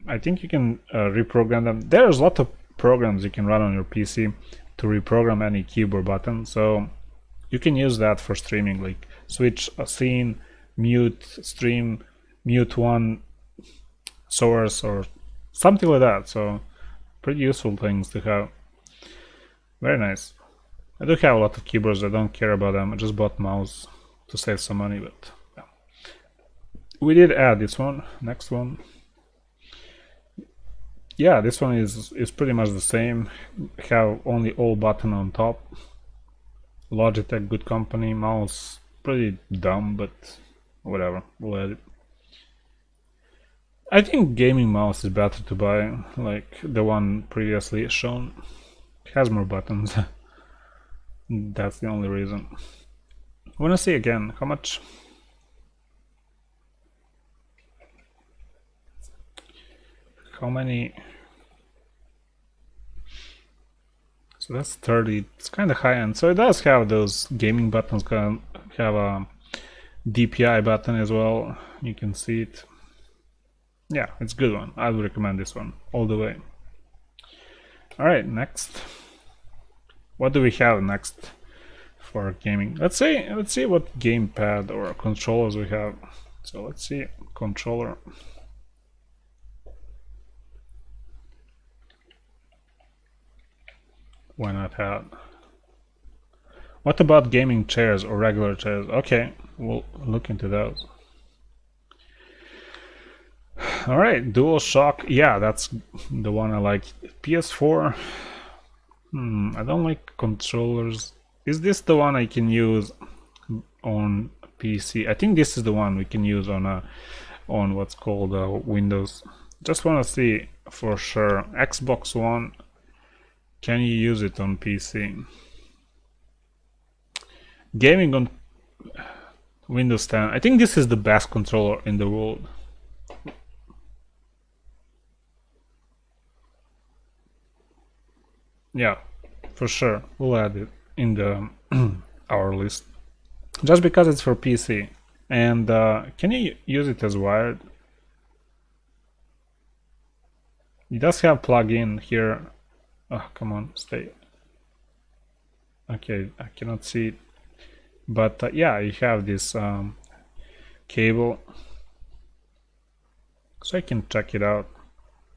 I think you can reprogram them. There's a lot of programs you can run on your PC to reprogram any keyboard button, so you can use that for streaming, like switch a scene, mute stream, mute one source or something like that. So pretty useful things to have. Very nice. I do have a lot of keyboards, I don't care about them. I just bought mouse to save some money, but yeah. We did add this one, next one. Yeah, this one is pretty much the same. Have only all button on top. Logitech, good company. Mouse, pretty dumb, but whatever, we'll add it. I think gaming mouse is better to buy, like the one previously shown. It has more buttons. That's the only reason. I wanna see again how much. How many? So that's 30. It's kind of high end. So it does have those gaming buttons. Can have a DPI button as well. You can see it. Yeah, it's a good one. I would recommend this one all the way. All right, next. What do we have next for gaming? Let's see what gamepad or controllers we have. So let's see controller. Why not have? What about gaming chairs or regular chairs? Okay, we'll look into those. Alright, DualShock. Yeah, that's the one I like. PS4. I don't like controllers. Is this the one I can use on PC? I think this is the one we can use on what's called Windows. Just want to see for sure. Xbox One. Can you use it on PC? Gaming on Windows 10. I think this is the best controller in the world. Yeah, for sure. We'll add it in the our list. Just because it's for PC. And can you use it as wired? It does have plug-in here. Oh, come on, stay. Okay, I cannot see it. But yeah, you have this cable. So I can check it out.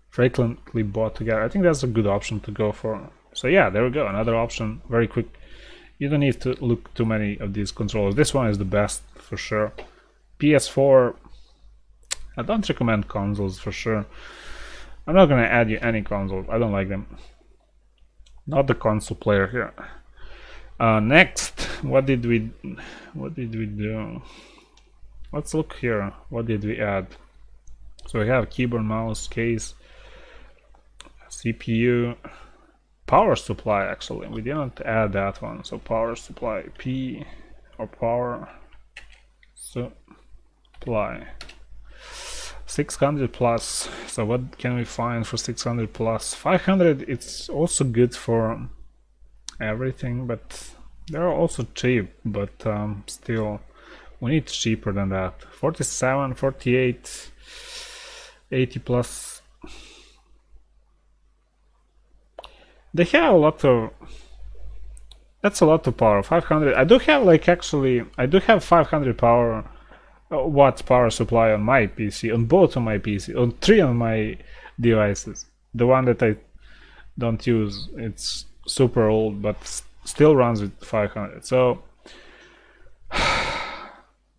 Frequently bought together. I think that's a good option to go for. So yeah, there we go. Another option, very quick. You don't need to look too many of these controllers. This one is the best for sure. PS4, I don't recommend consoles for sure. I'm not gonna add you any consoles. I don't like them. Not the console player here. Next, what did we do? Let's look here. What did we add? So we have keyboard, mouse, case, CPU, power supply. Actually, we didn't add that one. So power supply, P or power supply. 600 plus. So what can we find for 600 plus? 500. It's also good for everything, but they're also cheap. But still, we need cheaper than that. 47, 48, 80 plus. They have a lot of. That's a lot of power. 500. I do have I do have 500 power. Watts power supply on my PC, on both of my PC, on 3 on my devices. The one that I don't use, it's super old, but still runs with 500. So,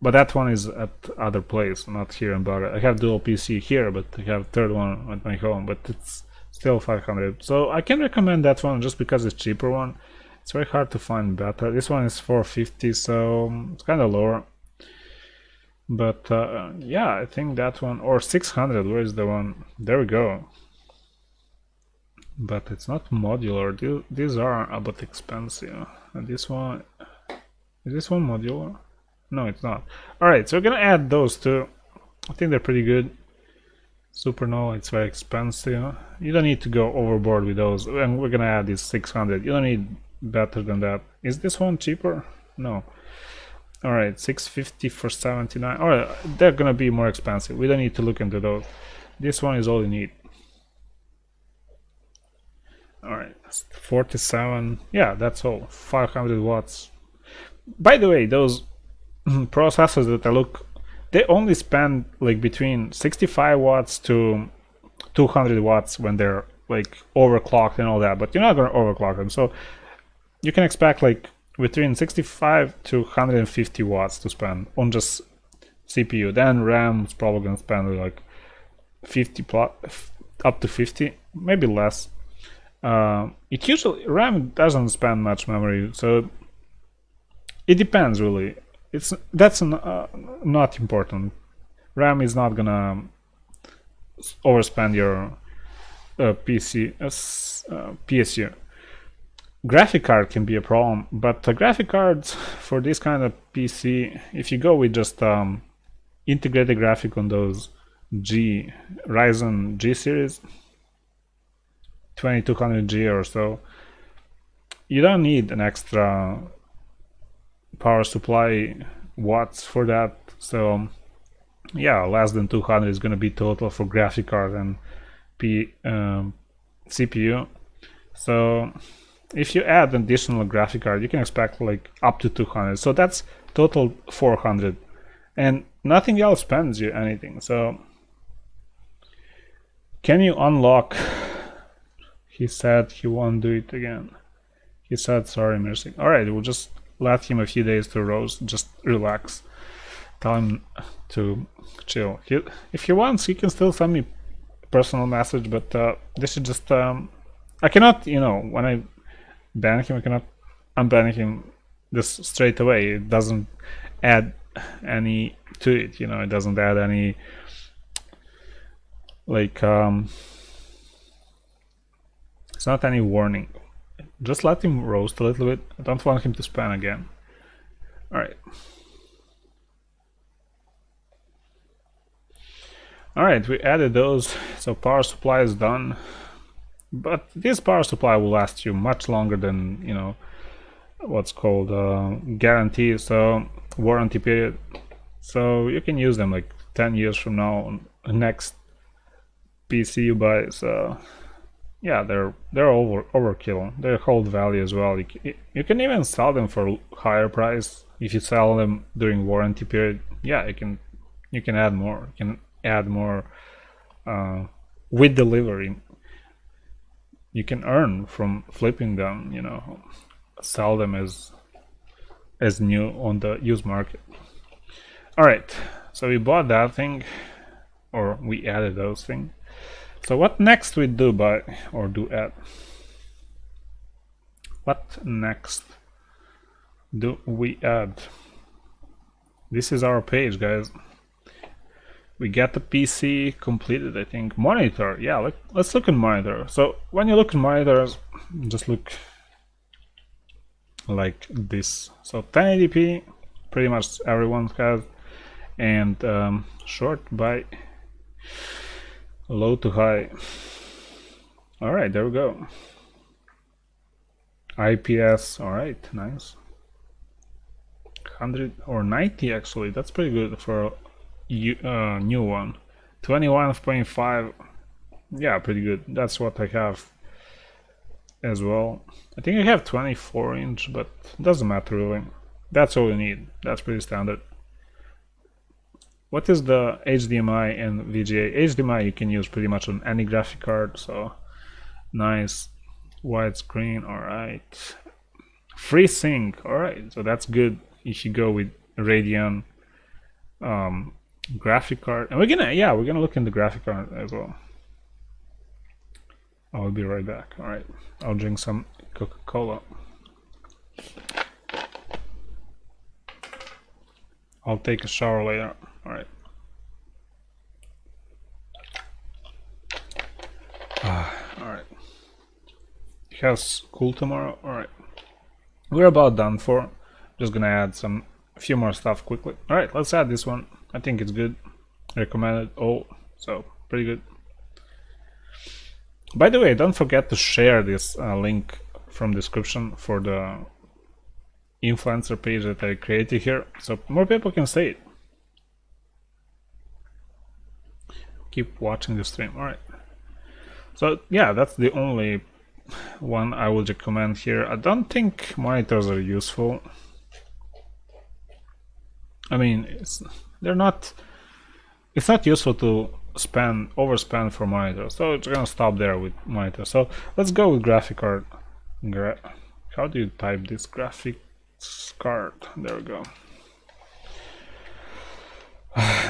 but that one is at other place, not here in Bulgaria. I have dual PC here, but I have third one at my home, but it's still 500. So I can recommend that one just because it's cheaper one. It's very hard to find better. This one is 450, so it's kind of lower. But yeah, I think that one, or 600, where is the one? There we go. But it's not modular. These are a bit expensive. And this one, is this one modular? No, it's not. Alright, so we're gonna add those two. I think they're pretty good. Supernova, it's very expensive. You don't need to go overboard with those. And we're gonna add this 600. You don't need better than that. Is this one cheaper? No. Alright, 650 for 79. Alright, they're gonna be more expensive. We don't need to look into those. This one is all you need. Alright, 47. Yeah, that's all. 500 watts. By the way, those processors that I look, they only spend like between 65 watts to 200 watts when they're like overclocked and all that, but you're not gonna overclock them. So you can expect like between 65 to 150 watts to spend on just CPU. Then RAM is probably gonna spend like 50 plus, up to 50, maybe less. It usually RAM doesn't spend much memory, so it depends really. That's not important. RAM is not gonna overspend your PSU. Graphic card can be a problem, but the graphic cards for this kind of PC, if you go with just integrated graphic on those Ryzen G series 2200G or so, you don't need an extra power supply watts for that. So yeah, less than 200 is going to be total for graphic card and CPU. So if you add an additional graphic card, you can expect like up to 200. So that's total 400, and nothing else spends you anything. So can you unlock? He said he won't do it again. He said sorry, Mercy. Alright, we'll just let him a few days to roast. Just relax. Tell him to chill. If he wants, he can still send me a personal message, but this is just I cannot, when I ban him, I cannot unban him just straight away. It doesn't add any to it, it doesn't add any like it's not any warning. Just let him roast a little bit. I don't want him to spam again. Alright. Alright, we added those, so power supply is done. But this power supply will last you much longer than, what's called guarantee, so warranty period. So you can use them like 10 years from now on the next PC you buy. So yeah, they're overkill. They hold value as well. You can even sell them for higher price if you sell them during warranty period. Yeah, you can add more. You can add more with delivery. You can earn from flipping them. Sell them as new on the used market. All right, so we bought that thing, or we added those things. So what next we do add? What next do we add? This is our page, guys. We get the PC completed, I think. Monitor, yeah, let's look at monitor. So when you look at monitors, just look like this. So 1080p, pretty much everyone has, and short by low to high. Alright, there we go. IPS, alright, nice. 100 or 90 actually, that's pretty good for a new one. 21.5, yeah, pretty good. That's what I have as well. I think I have 24-inch, but it doesn't matter really. That's all you need. That's pretty standard. What is the HDMI and VGA? HDMI you can use pretty much on any graphic card, so nice widescreen, alright. FreeSync, alright, so that's good if you go with Radeon graphic card. And we're gonna look in the graphic card as well. I'll be right back. Alright, I'll drink some Coca-Cola. I'll take a shower later. Alright. Alright. You have school tomorrow? Alright. We're about done for. Just gonna add a few more stuff quickly. Alright, let's add this one. I think it's good. Recommended all. So, pretty good. By the way, don't forget to share this link from description for the influencer page that I created here, so more people can see it. Keep watching the stream. Alright. So yeah, that's the only one I would recommend here. I don't think monitors are useful. I mean, it's not useful to overspend for monitors. So it's gonna stop there with monitors. So let's go with graphic card. How do you type this graphics card? There we go.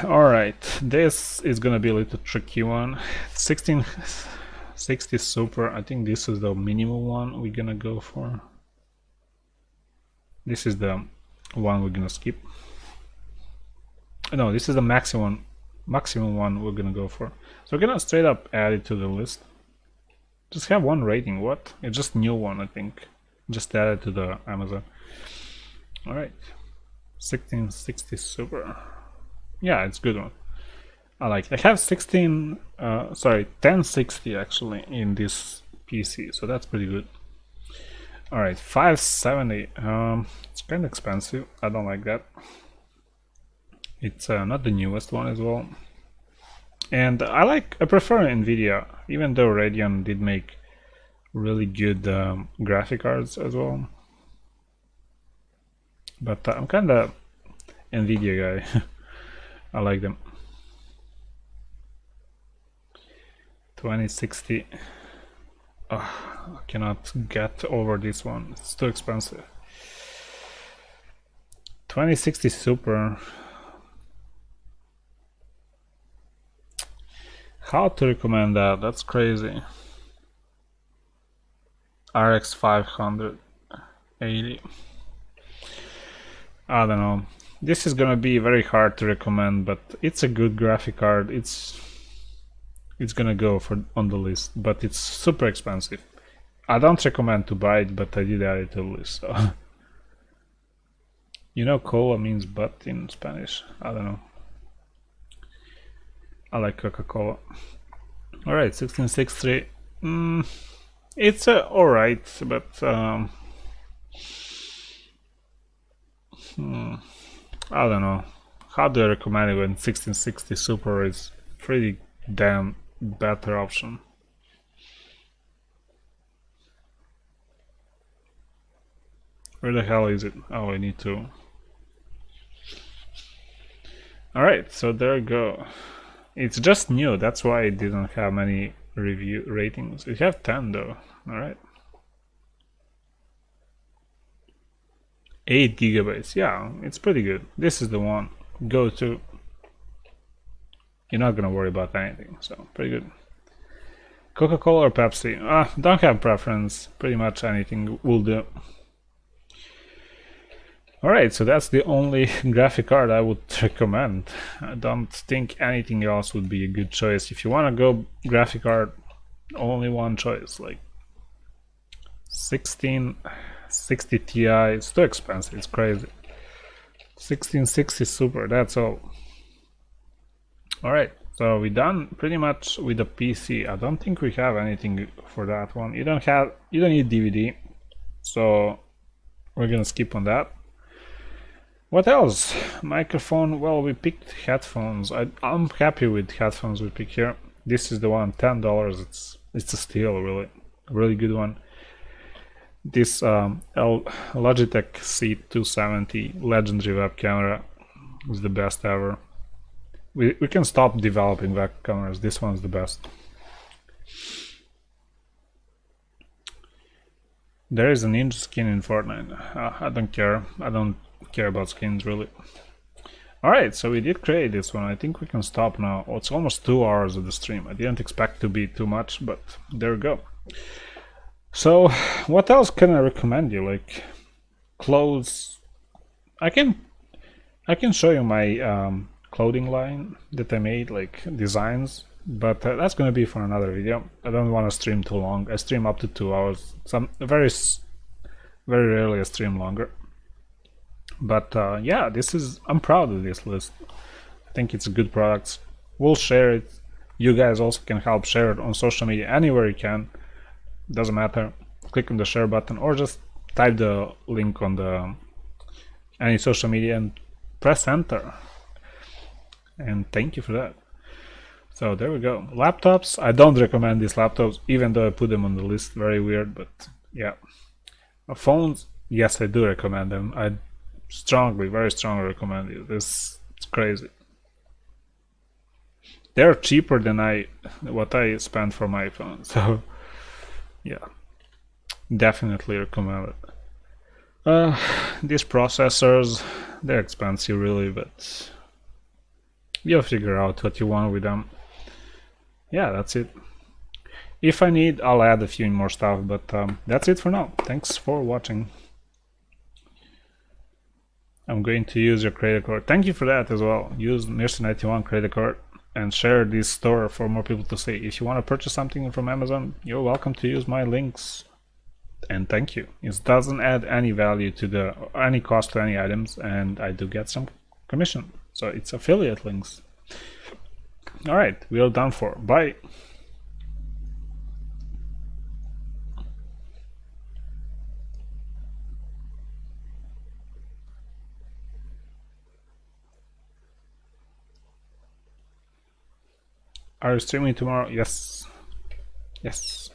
Alright, this is gonna be a little tricky one. 1660 Super, I think this is the minimum one we're gonna go for. This is the one we're gonna skip. No, this is the maximum one we're gonna go for. So we're gonna straight up add it to the list. Just have one rating. What? It's just new one, I think. Just add it to the Amazon. Alright. 1660 Super. Yeah, it's a good one. I like it. I have 1060 actually in this PC, so that's pretty good. Alright, 570. It's kind of expensive. I don't like that. It's not the newest one as well. And I prefer Nvidia, even though Radeon did make really good graphic cards as well. But I'm kind of Nvidia guy. I like them. 2060. Oh, I cannot get over this one. It's too expensive. 2060 Super. How to recommend that? That's crazy. RX 580. I don't know. This is gonna be very hard to recommend, but it's a good graphic card. It's gonna go on the list, but it's super expensive. I don't recommend to buy it, but I did add it to the list. So. You know, cola means but in Spanish. I don't know. I like Coca-Cola. Alright, 1663. It's alright, but I don't know. How do I recommend it when 1660 Super is pretty damn better option? Where the hell is it? Oh, I need to. Alright, so there you go. It's just new, that's why it didn't have many review ratings. It have 10 though. Alright. 8 gigabytes. Yeah, it's pretty good. This is the one. Go to. You're not gonna worry about anything, so pretty good. Coca-Cola or Pepsi? Don't have preference. Pretty much anything will do. Alright, so that's the only graphic card I would recommend. I don't think anything else would be a good choice. If you want to go graphic card, only one choice, like 1660 Ti. It's too expensive, it's crazy. 1660 Super, that's all. Alright, so we're done pretty much with the PC. I don't think we have anything for that one. You don't need DVD, so we're gonna skip on that. What else? Microphone. Well, we picked headphones. I'm happy with headphones we picked here. This is the one, $10. It's a steal, really good one. This Logitech C270 legendary web camera is the best ever. We can stop developing web cameras. This one's the best. There is a ninja skin in Fortnite. I don't care. I don't care about skins really. Alright, so we did create this one. I think we can stop now. Oh, it's almost 2 hours of the stream. I didn't expect to be too much, but there we go. So what else can I recommend you? Like clothes. I can show you my clothing line that I made, like designs, but that's gonna be for another video. I don't want to stream too long. I stream up to 2 hours. Very rarely I stream longer. But yeah, I'm proud of this list. I think it's a good product. We'll share it. You guys also can help share it on social media anywhere you can. Doesn't matter. Click on the share button or just type the link on the any social media and press enter. And thank you for that. So there we go. Laptops. I don't recommend these laptops, even though I put them on the list. Very weird, but yeah. Phones. Yes, I do recommend them. I very strongly recommend it. It's crazy. They're cheaper than what I spent for my phone. So yeah, definitely recommend it. These processors, they're expensive really, but you'll figure out what you want with them. Yeah, that's it. If I need, I'll add a few more stuff, but that's it for now. Thanks for watching. I'm going to use your credit card. Thank you for that as well. Use mircic91 credit card and share this store for more people to see. If you want to purchase something from Amazon, you're welcome to use my links. And thank you. It doesn't add any value to any cost to any items, and I do get some commission. So it's affiliate links. All right, we are done for. Bye. Are you streaming tomorrow? Yes. Yes.